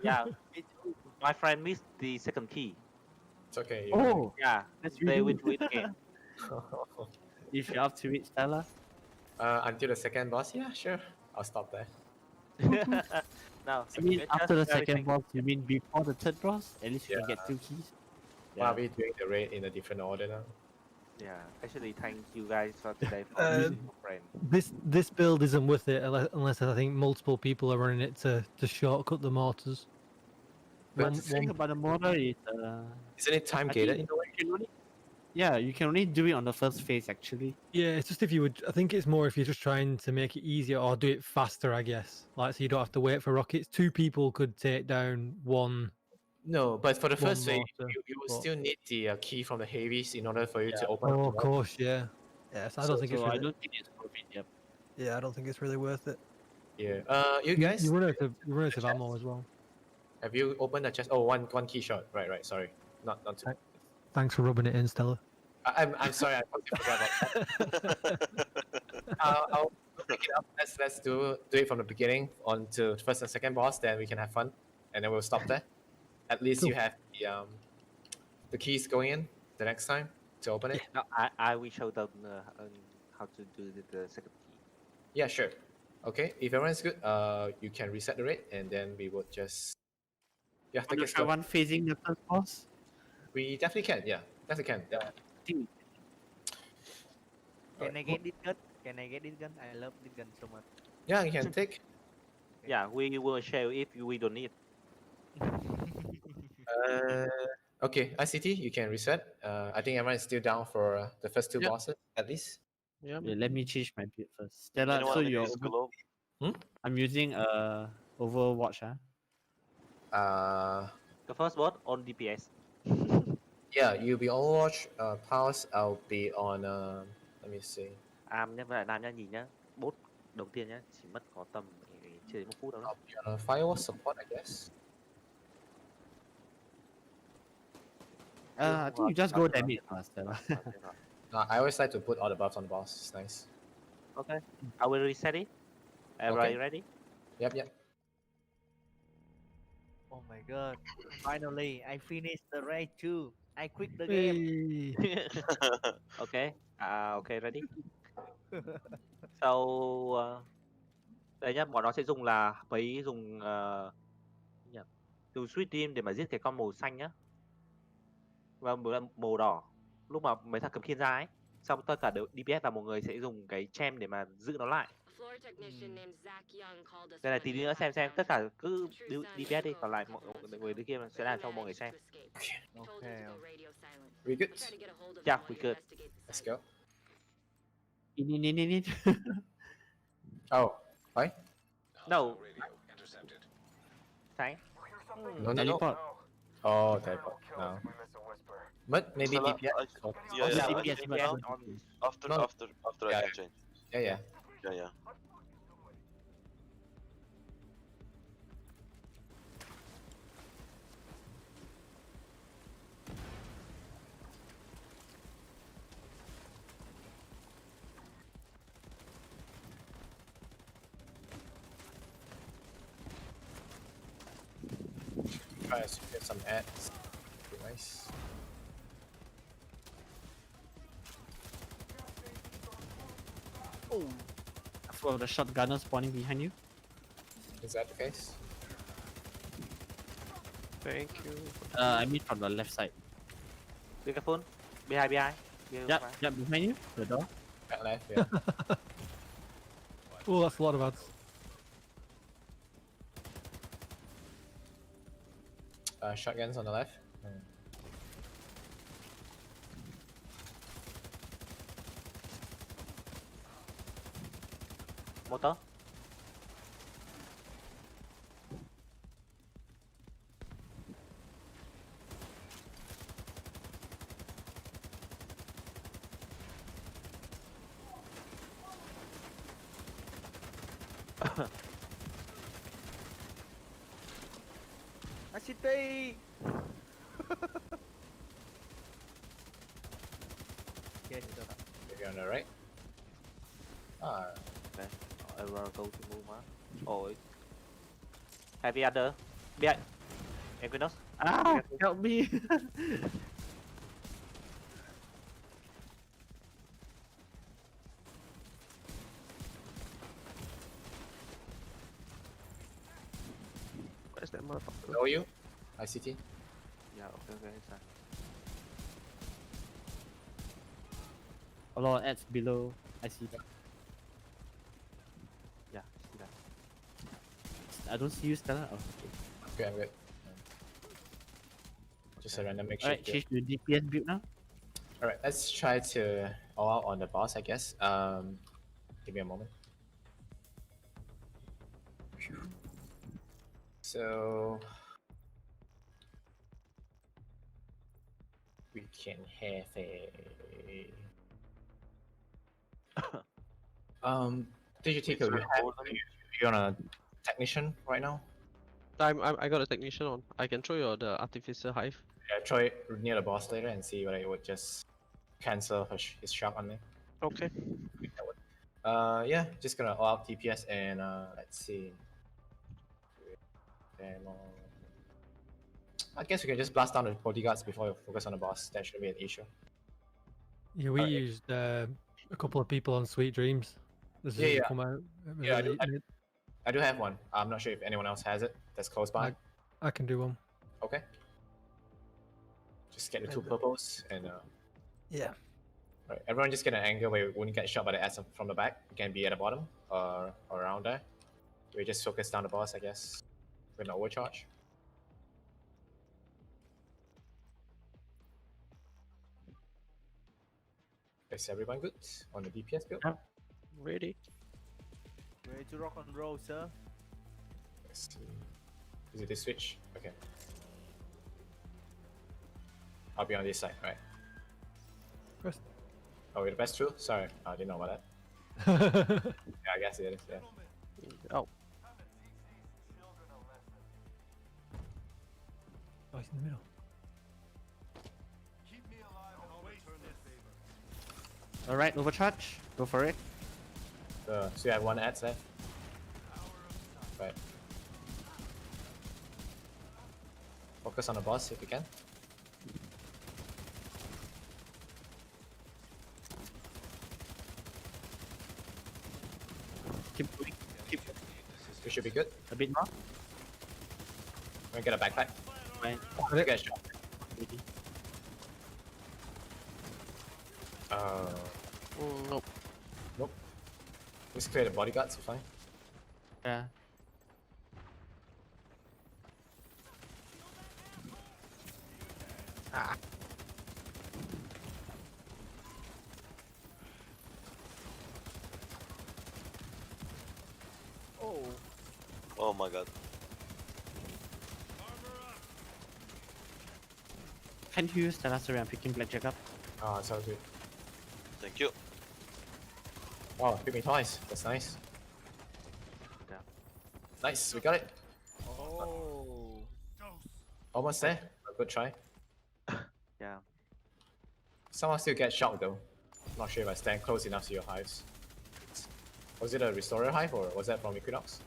Yeah, my friend missed the second key. It's okay. Oh, Yeah, that's they really will do it again. if you're up to it, Stella. Until the second boss, yeah, sure. I'll stop there. No, I mean, it's after the just very second simple. boss, you mean before the third boss? At least you can Yeah. get 2 keys. Why are we doing the raid in a different order now? Yeah, actually, thank you guys for today for Uh, being my friend. This build isn't worth it unless I think multiple people are running it to shortcut the mortars. But But the the thing thing- about the mortar is, Isn't it time I gated? think you can only, yeah, you can only do it on the first phase actually. Yeah, it's just if you would. I think it's more if you're just trying to make it easier or do it faster. I guess, like so you don't have to wait for rockets. 2 people could take down one. No, but for the One first phase, mortar, you will but- still need the key from the heavies in order for you to open Oh, up of the course, yeah. Yes, I don't think it's So really. I don't think it's worth it. Yep. Yeah, I don't think it's really worth it. Yeah. You guys, You run out of ammo as well. have you opened the chest? Oh, one key shot. Right. Sorry. Not two. Thanks for rubbing it in, Stella. I'm sorry. I totally forgot about that. I'll pick it up. Let's do it from the beginning on to first and second boss. Then we can have fun, and then we'll stop there. At least you Cool. have the keys going in the next time to open it. No, I will show them how to do the second key. Yeah, sure. Okay, if everyone's good, you can reset the rate, and then we would just take Wanna it try slow. one phasing the first boss? We definitely can. Yeah, definitely can. Yeah. Can I get this gun? Can I get this gun? I love this gun so much. Yeah, you can take. Yeah, we will share if we don't need. Okay, ICT, you can reset. I think everyone is still down for the first 2 Yep. bosses at least. Yeah. Yeah, let me change my build first. Stella, Anyone so wanna you're use globe? I'm using Overwatch, huh? The first boss on DPS. Yeah, you'll be on Overwatch. Pulse, I'll be on. Let me see. Nhá, Nam nhá, nhìn nhá. Bốt đầu tiên nhá, chỉ mất có tầm chưa đến 1 phút đâu đó. I'll be on firewall support, I guess. I think you just go damage, Stella. I always like to put all the buffs on the boss. It's nice. Okay, I will reset it. Everybody ready? Yep. Oh my god! Finally, I finished the raid too. I quit the game. Hey. Okay, okay, ready. So, đây nhá, bọn nó sẽ dùng là dùng Sweet Team để mà giết cái con màu xanh nhá. Và màu đỏ. Lúc mà mấy thằng cầm khiên ra ấy, xong tất cả đều DPS và một người sẽ dùng cái gem để mà giữ nó lại. Đây là tí nữa xem tất cả cứ DPS đi, còn lại mọi người đứa kia sẽ làm cho mọi người xem. Okay. We good? Yeah, we good. Let's go. In. Oh, why? No. Sáng. No. Teleport. Oh, teleport. No. But maybe Stella, DPS. Yeah, Yeah, I DPS, can but- change. After No. I Yeah. can change. Yeah. Yeah. Try to get some ads. Be nice. Oh. For the shotgunner spawning behind you. Is that the case? Thank you. I mean from the left side. Be careful. Behind. Yep, behind you. The door. Back left, yeah. Oh, that's a lot of ads. Shotguns on the left. Motor. ICT. Okay, được rồi. Maybe on the right. Ah, Okay. I will go to move, huh? Oh. Heavy other. Behind. Equinox. Ah, help me! Where's that motherfucker? below you. ICT. Yeah, okay, sorry. A lot of ads below. I see. Yeah, see that. I don't see you, Stella. Oh, okay. Okay, I'm good. Just a random makeshift Alright, build. change to DPS build now. Alright, let's try to all out on the boss, I guess. Give me a moment. So we can have a Digitica, you're on a technician right now? I got a technician on. I can throw you the artificer hive. Yeah, try it near the boss later and see whether it would just cancel his shot on me. Okay. Yeah, just gonna all out DPS and let's see. I guess we can just blast down the bodyguards before we focus on the boss. That shouldn't be an issue. Yeah, we Alright. used a couple of people on Sweet Dreams. This Yeah, has yeah. come out. Yeah, I really- do have one. I'm not sure if anyone else has it that's close by. I can do one. Okay. Just get the two purples and Yeah. right. Everyone just get an angle where you wouldn't get shot by the ass from the back. You can be at the bottom or around there. We just focus down the boss, I guess. With an overcharge. Is everyone good on the DPS build? Yeah. Ready? Ready to rock and roll, sir. Let's see. Is it this switch? Okay. I'll be on this side, right? First. Oh, we're the best too? Sorry, I didn't know about that. Yeah, I guess it is, yeah. Oh, Oh, he's in the middle. Alright, overcharge. Go for it. So you have one ads left? Right. Focus on the boss if you can. Keep going. Keep We should be good. a bit more. We're gonna get a backpack. Fine. You get a shot. Ready. nope. Nope. Just clear the bodyguards, you're fine. Yeah. Oh, Oh my god. Can you use Stella? Sorry, I'm picking Blackjack up. Oh, it's all good. Thank you. Oh, hit me twice. That's nice. Yeah. Nice, we got it. oh. Almost there. A good try. Yeah. Someone still gets shot though. Not sure if I stand close enough to your hives. Was it a restorer hive or was that from Equinox?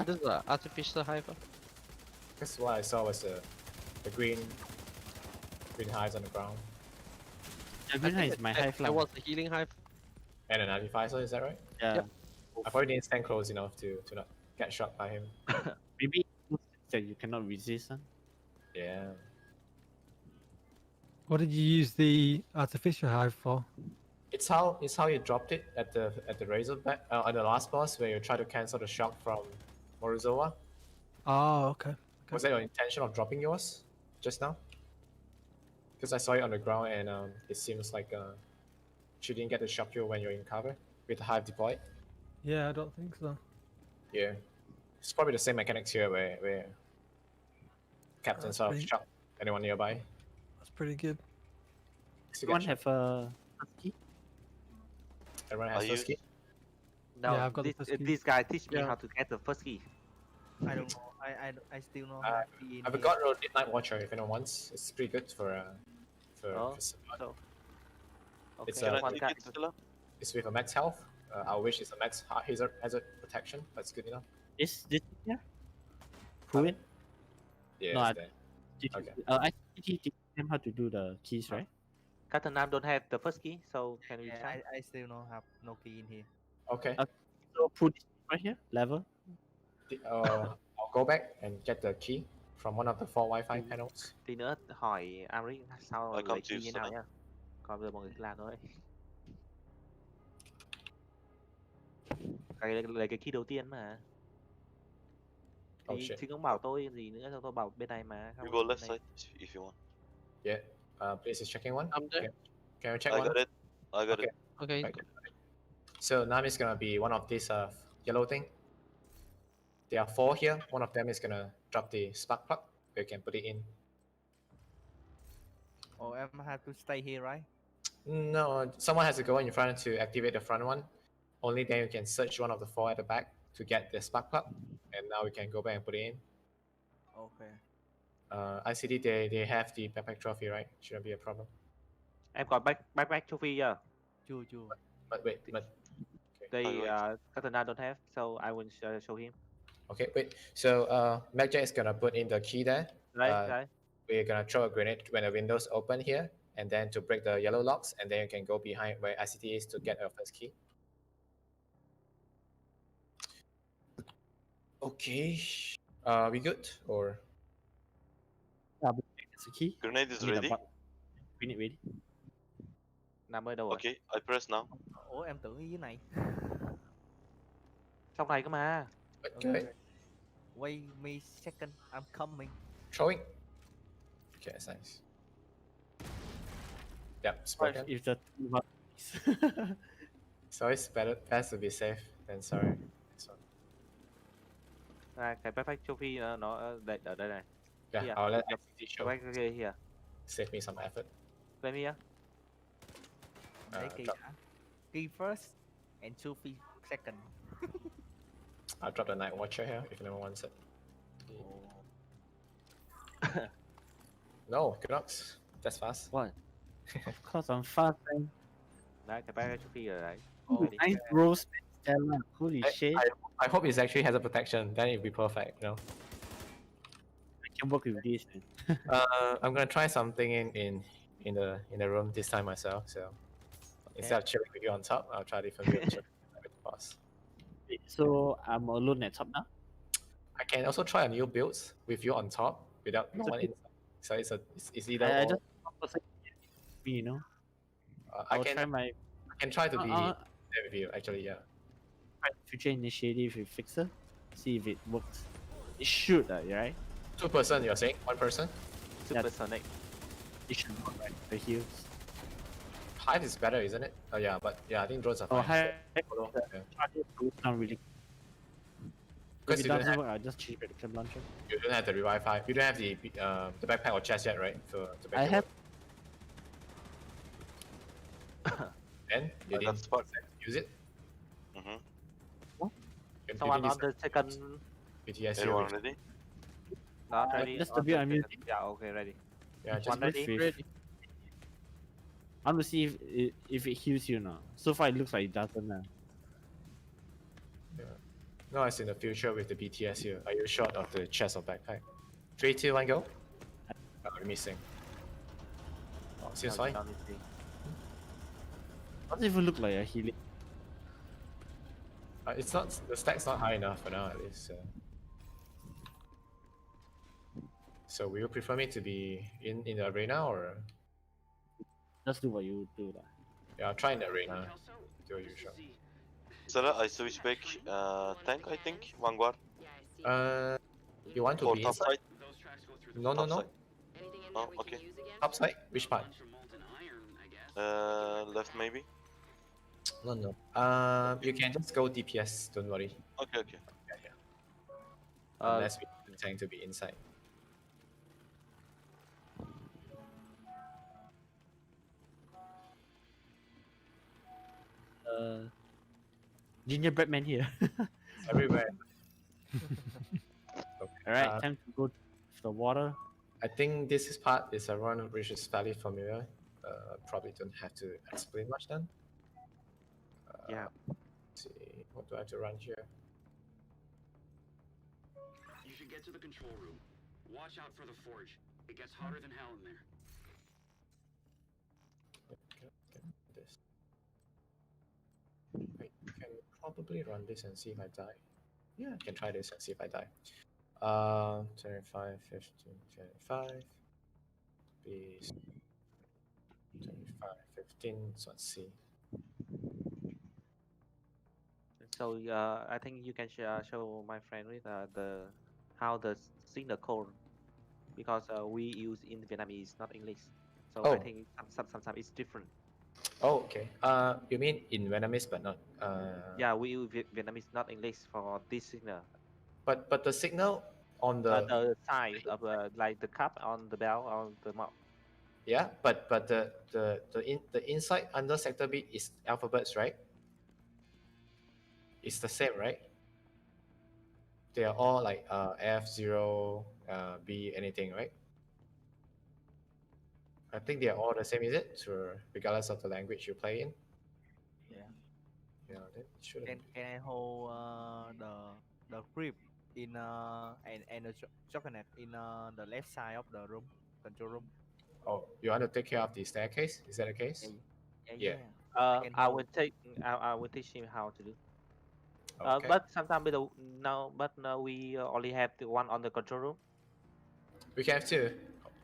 This is the artificer hive. Because what I saw was the green hives on the ground. The green hive is my hive There lah. was a healing hive. And an artificer, is that right? Yeah. Yep. I probably didn't stand close enough to not get shot by him. Maybe that you cannot resist. Huh? Yeah. What did you use the artificial hive for? It's how you dropped it at the Razorback at the last boss where you try to cancel the shock from Morozoa. Oh, okay. Was that your intention of dropping yours just now? Because I saw it on the ground and it seems like she didn't get to shock you when you're in cover with the hive deployed. Yeah, I don't think so. Yeah, it's probably the same mechanics here where captain That's sort of pretty- shock anyone nearby. That's pretty good. Still Anyone get have a key? Everyone I has first use key. No, Yeah, I've got the first key. this guy teach me Yeah. how to get the first key. I don't know. I still know Uh, have key in I here. forgot Road Midnight Watcher if anyone wants. It's pretty good for Oh, support. so okay. It's, Can I one take guy. it, Stella? It's with a max health. I wish it's a max hazard protection, but it's good enough. This here? Prove it? Yeah, No, it's I- there. Did Okay. I teach them how to do the keys, right? Captain Nam don't have the first key, so can we Yeah, try? I still don't have no key in here. Okay. So put this right here, level. I'll go back and get the key from one of the 4 Wi-Fi panels. Tí nữa hỏi Amric sao I lấy come key to như nào Stella. nhá. Còn bây giờ mọi người cứ làm thôi. Lấy cái key đầu tiên mà. Oh Thì shit. chứ không bảo tôi gì nữa, xong tôi bảo bên này mà. You không go bên left này. side if you want. Yeah. Please is checking one. I'm there. Can we check I one? got it. I got Okay. it. Okay. Right. So Nam is gonna be one of these yellow thing. There are 4 here. One of them is gonna drop the spark plug. You can put it in. Oh, I have to stay here, right? No, someone has to go in front to activate the front one. Only then you can search one of the 4 at the back to get the spark plug. And now we can go back and put it in. Okay. ICD they have the backpack trophy, right? Shouldn't be a problem. Em có backpack trophy chưa? Chưa. But wait, but They wait. Captain Nam don't have, so I will show him. okay, wait. So Magja is gonna put in the key there. Đấy. We're gonna throw a grenade when the windows open here, and then to break the yellow locks, and then you can go behind where ICT is to get your first key. Okay. We good or? It's a key. Grenade is Need a ready. button. We need ready. Nằm ở đâu rồi? Okay, I press now. Ủa em tưởng ở dưới này. Trong này cơ mà. Okay. Wait me second, I'm coming. Throwing. Okay, that's nice. Yep, spoken. If the So it's best to be safe than sorry. So, Cái backpack trophy nó đây ở đây này. yeah, Yeah. I'll let ICT show. Backpack here. Save me some effort. Let me Lấy key drop- đã. Key first and Sophie second. I'll drop the Night Watcher here if anyone wants it. No, Canucks. That's fast. what? Of course I'm fast, man. Đấy, cái backpack trophy ở đấy. Nice rolls, Stella. Holy I, shit! I hope it actually has a protection. Then it'll be perfect. You know. I can work with this, man. I'm gonna try something in the room this time myself. So instead of chilling with you on top, I'll try different view with the boss. Wait, so I'm alone at top now. I can also try a new build with you on top without no one inside. So it's either I or. just me, you know. I I'll try can my I can try to be there with you actually. Yeah. future initiative with Fixer. See if it works. It should, right? 2 person. You're saying 1 person? Super Sonic. It should work, right? The heals. Hive is better, isn't it? Oh yeah, but yeah, I think drones are Oh, fine. hi. Follow, yeah. Charger goes down really. Because If it you don't doesn't have work, I'll just change prediction launcher. you don't have the revive hive. You don't have the backpack or chest yet, right? To I have. Then you I got didn't spark. use it. Mm-hmm. You Someone didn't on the second. BTS Everyone with- ready? Not ready. That's the on view the I'm second- using. Yeah, okay, ready. Yeah, just One ready. With- I want to see if it heals you now. So far, it looks like it doesn't now. no, it's in the future with the BTS here. Are you short of the chest or backpack? 3, 2, 1, go. We're missing. Oh, seems Now- fine. now let's see. Doesn't even look like a healing. It's not the stack's not high enough for now at least. So will you prefer me to be in the arena or? Just do what you do, lah. Yeah, try in the arena. Do your usual. Sarah, I switch back tank, I think. Vanguard. You want to Or be top inside? side? No, no, Top no. side. Oh, okay. Top side? Which part? Left maybe? No, no. You can just go DPS. Don't worry. Okay, okay. Unless we intend to be inside. Gingerbread man here. It's everywhere. Alright, time to go to the water. I think this is part is a run which is fairly familiar. Probably don't have to explain much then. Yeah. Let's see, what do I have to run here? You should get to the control room. Watch out for the forge. It gets hotter than hell in there. This. I can probably run this and see if I die. Yeah, I can try this and see if I die. 25, 15, 25. Be 25, 15. So let's see. So I think you can show my friend with the how the signal code, because we use in Vietnamese, not English. So I Oh. think sometimes it's different. Oh, okay. You mean in Vietnamese but not Yeah, we use Vietnamese, not English for this signal. But the signal on The size of like the cup on the bell on the mouth. yeah, but the inside under sector B is alphabets, right? It's the same, right? They are all like F0, B, anything, right? I think they are all the same, is it? So regardless of the language you play in. Yeah. Yeah, that shouldn't. Can I hold the grip in and the chocolate in the left side of the room, control room? Oh, you want to take care of the staircase? Is that the case? Yeah. I will teach him how to do. Okay. But sometimes we only have the one on the control room. We can have two.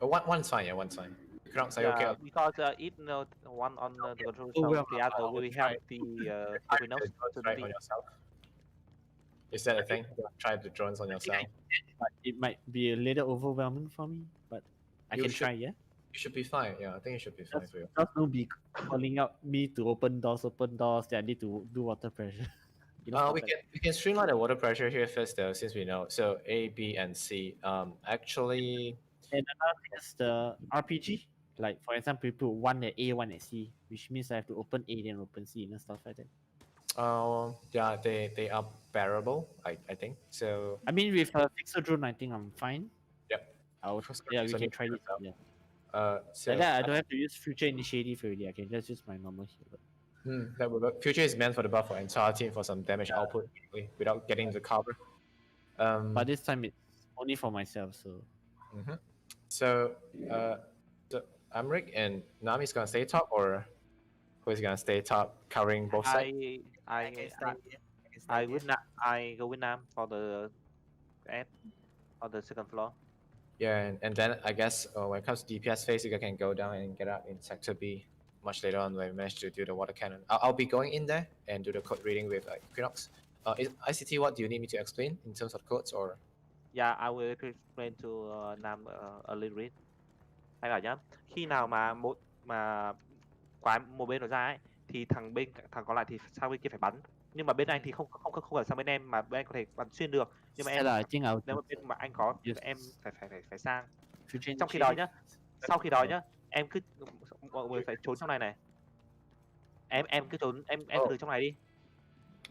One's fine. Yeah, one's fine. You cannot say okay. Because if one on the control Oh, room, well, the other I will will try. have the Try terminals the drones to right the on yourself. Is that a thing? Try the drones on yourself. But it might be a little overwhelming for me, but I You can should- try, yeah? You should be fine. Yeah, I think you should be fine for you. Just don't be calling out me to open doors, that I need to do water pressure. You know, stuff We can streamline the water pressure here first though, since we know. So A, B, and C. Actually, And another thing is the RPG. Like for example, we put one at A, one at C, which means I have to open A then open C and stuff like that. yeah, they are bearable. I think so. I mean, with a fixer drone, I think I'm fine. Yep. Yeah, we So can need try to it. yourself. Yeah. So Like that, I don't have to use future initiative already. I can just use my normal healer. that would work. Future is meant for the buff for entire team for some damage output quickly, without getting the cover. But this time it's only for myself, so. So, so Amrik and Nami's gonna stay top, or who is gonna stay top, covering both sides? I go with Nam for the F on the second floor. Yeah, and then I guess when it comes to DPS phase, you guys can go down and get out in sector B much later on when we manage to do the water cannon. I'll be going in there and do the code reading with Equinox. ICT, what do you need me to explain in terms of codes or? Yeah, I will explain to Nam a little bit. Anh bảo nhá, khi nào mà quái một bên nó ra ấy, thì thằng còn lại thì sang bên kia phải bắn. Nhưng mà bên anh thì không phải sang bên em, mà bên anh có thể bắn xuyên được. Nhưng mà I think I'll nếu mà bên mà anh có thì em phải sang. future Trong khi đó nhá, sau khi đó nhá, em cứ mọi người phải trốn trong này này. Em cứ trốn, em từ trong này đi.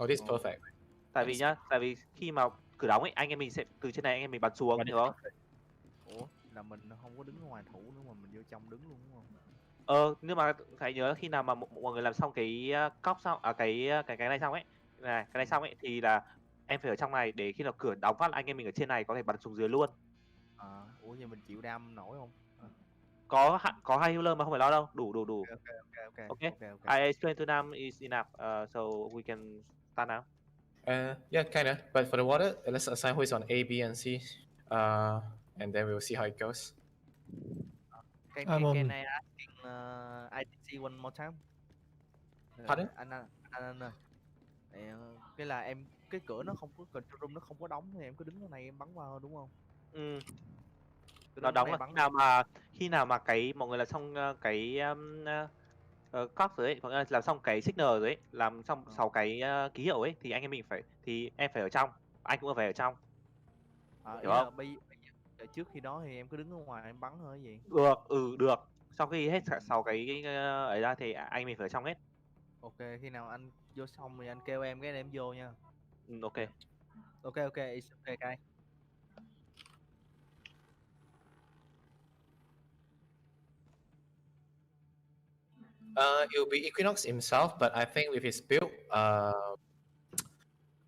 Oh, this is perfect. Tại vì khi mà cửa đóng ấy, anh em mình sẽ từ trên này anh em mình bắn xuống, hiểu không? Ủa, là mình không có đứng ngoài thủ nữa mà mình vô trong đứng luôn đúng không? Nhưng mà phải nhớ khi nào mà mọi người làm xong cái cóc xong cái này xong ấy, cái này xong ấy thì là em phải ở trong này để khi nào cửa đóng phát là anh em mình ở trên này có thể bắn xuống dưới luôn. Ủa vậy mình chịu đam nổi không? Có hai healer mà không phải lo đâu, đủ. Okay. I explain to them is enough, so we can start now. Yeah, kinda. But for the water, let's assign who is on A, B, and C, and then we'll see how it goes. Can I ask IDC one more time? Pardon? Anh ơi, cái là cái cửa nó không có control room, nó không có đóng thì em cứ đứng ở này em bắn vào thôi, đúng không? Ừ, Cứ nó đứng ở đóng này là bắn. khi nào mà cái mọi người làm xong cái clock rồi ấy, mọi người làm xong cái signal rồi ấy, làm xong 6 cái ký hiệu ấy thì anh em mình thì em phải ở trong, anh cũng phải ở trong, Ý hiểu là không? bây giờ trước khi đó thì em cứ đứng ở ngoài em bắn thôi gì. Được. Sau khi hết 6 cái ấy ra thì anh mình phải ở trong hết. Ok, khi nào anh vô xong thì anh kêu em cái em vô nha. Ok. Ok, it's okay guys. It'll be Equinox himself, but I think with his build,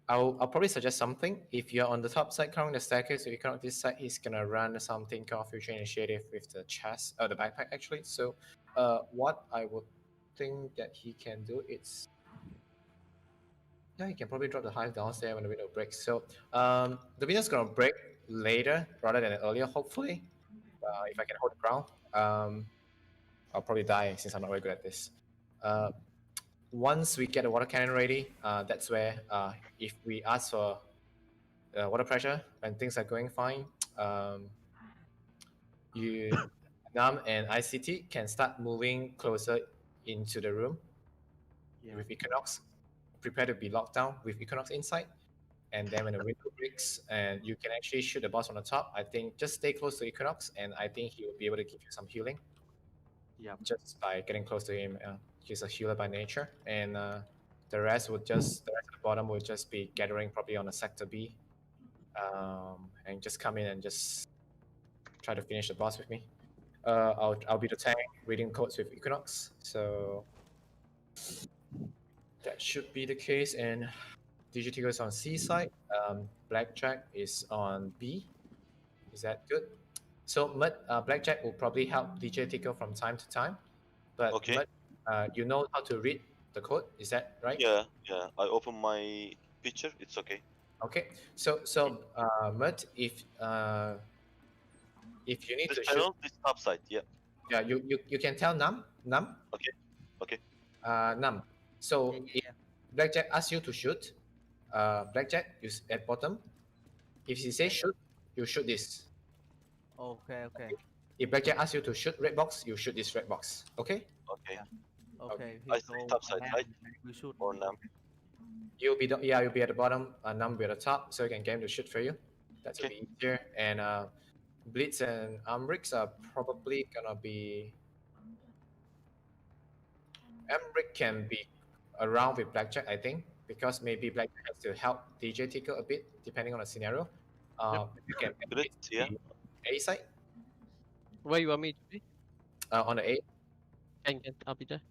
I'll probably suggest something. If you're on the top side carrying the staircase, if you cannot this side, he's gonna run something called Future Initiative with the chest, the backpack actually. So, what I would think that he can do is, yeah, he can probably drop the hive downstairs when the window breaks. So, the window's gonna break later rather than earlier, hopefully. If I can hold the ground, I'll probably die since I'm not very good at this. Once we get the water cannon ready, that's where if we ask for water pressure when things are going fine, you Nam and ICT can start moving closer into the room with Equinox. Prepare to be locked down with Equinox inside. And then when the window breaks and you can actually shoot the boss on the top, I think just stay close to Equinox and I think he will be able to give you some healing. Yep. Just by getting close to him. He's a healer by nature. And the rest of the bottom will just be gathering probably on the sector B. And just come in and just try to finish the boss with me. I'll be the tank reading codes with Equinox, so that should be the case. And Digitigo is on C side. Blackjack is on B. Is that good? So Blackjack will probably help DJ Tico from time to time, but Okay. you know how to read the code. Is that right? Yeah. I open my picture. It's okay. Okay. So Mud, if you need This to shoot, panel, this top side. Yeah. yeah, you can tell Nam. Okay. Nam. So Yeah. if Blackjack asks you to shoot, Blackjack is at bottom. If he says shoot, you shoot this. Okay. If Blackjack asks you to shoot red box, you shoot this red box. Okay? Okay. Okay. I see top side, right? We shoot. Or Nam. You'll be at the bottom. Nam will be at the top, so you can get him to shoot for you. That will be easier. And Blitz and Amrix are probably gonna be. Amric can be around with Blackjack, I think, because maybe Blackjack has to help DJ Tickle a bit, depending on the scenario. You can Blitz, yeah. A side Where you want me to be? on the A. Can, I'll be there.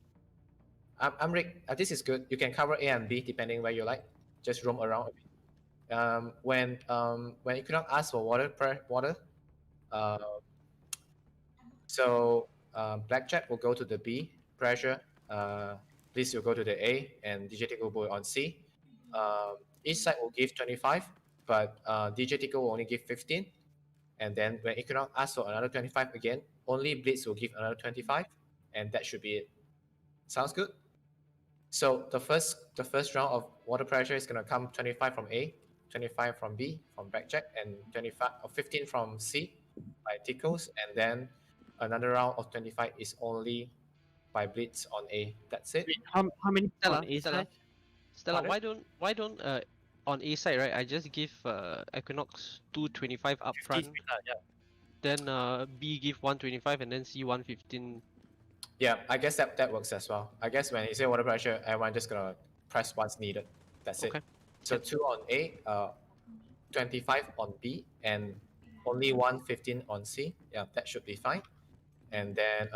Amric, this is good. You can cover A and B depending where you like. Just roam around a bit. When Equinox asks for water, so Blackjack will go to the B pressure. Please will go to the A, and DJ Tickle will go on C. Each side will give 25, but DJ Tickle will only give 15. And then when Equinox asks for another 25 again, only Blitz will give another 25, and that should be it. Sounds good? So the first round of water pressure is gonna come 25 from A, 25 from B from Blackjack, and 25 or 15 from C by Tickles, and then another round of 25 is only by Blitz on A. That's it. Wait, how many Stella, on A Stella, side? Stella, Pardon? why don't on A side, right? I just give Equinox 225 up front, Yeah. then B give 125, and then C 115. Yeah, I guess that works as well. I guess when you say water pressure, everyone just gonna press what's needed. That's Okay. it. So 2 on A, 25 on B, and only 115 on C. Yeah, that should be fine. And then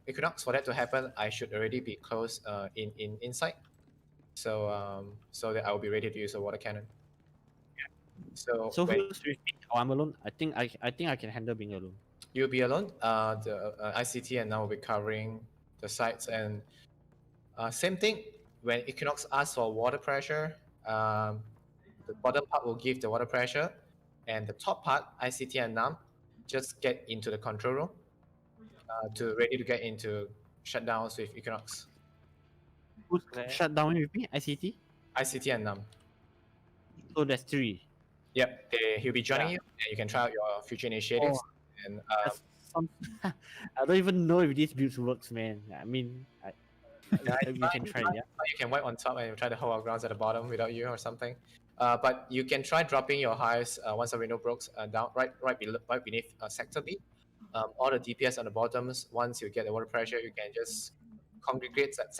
Equinox, for that to happen, I should already be close in inside. So so that I will be ready to use a water cannon. Yeah. So who's with me? Oh, I'm alone. I think I can handle being alone. You'll be alone. The ICT and now will be covering the sites, and same thing. When Equinox asks for water pressure, the bottom part will give the water pressure, and the top part, ICT and NAM, just get into the control room to ready to get into shutdowns with Equinox. Who's Okay. shut down with me? ICT? ICT and Num. So there's 3. Yep, he'll be joining Yeah. you, and you can try out your future initiatives. And That's some... I don't even know if this build works, man. I mean, we can try, yeah. you can wipe on top and try to hold our grounds at the bottom without you or something. But you can try dropping your highs once the window breaks down right beneath sector B. All the DPS on the bottoms. Once you get the water pressure, you can just congregate that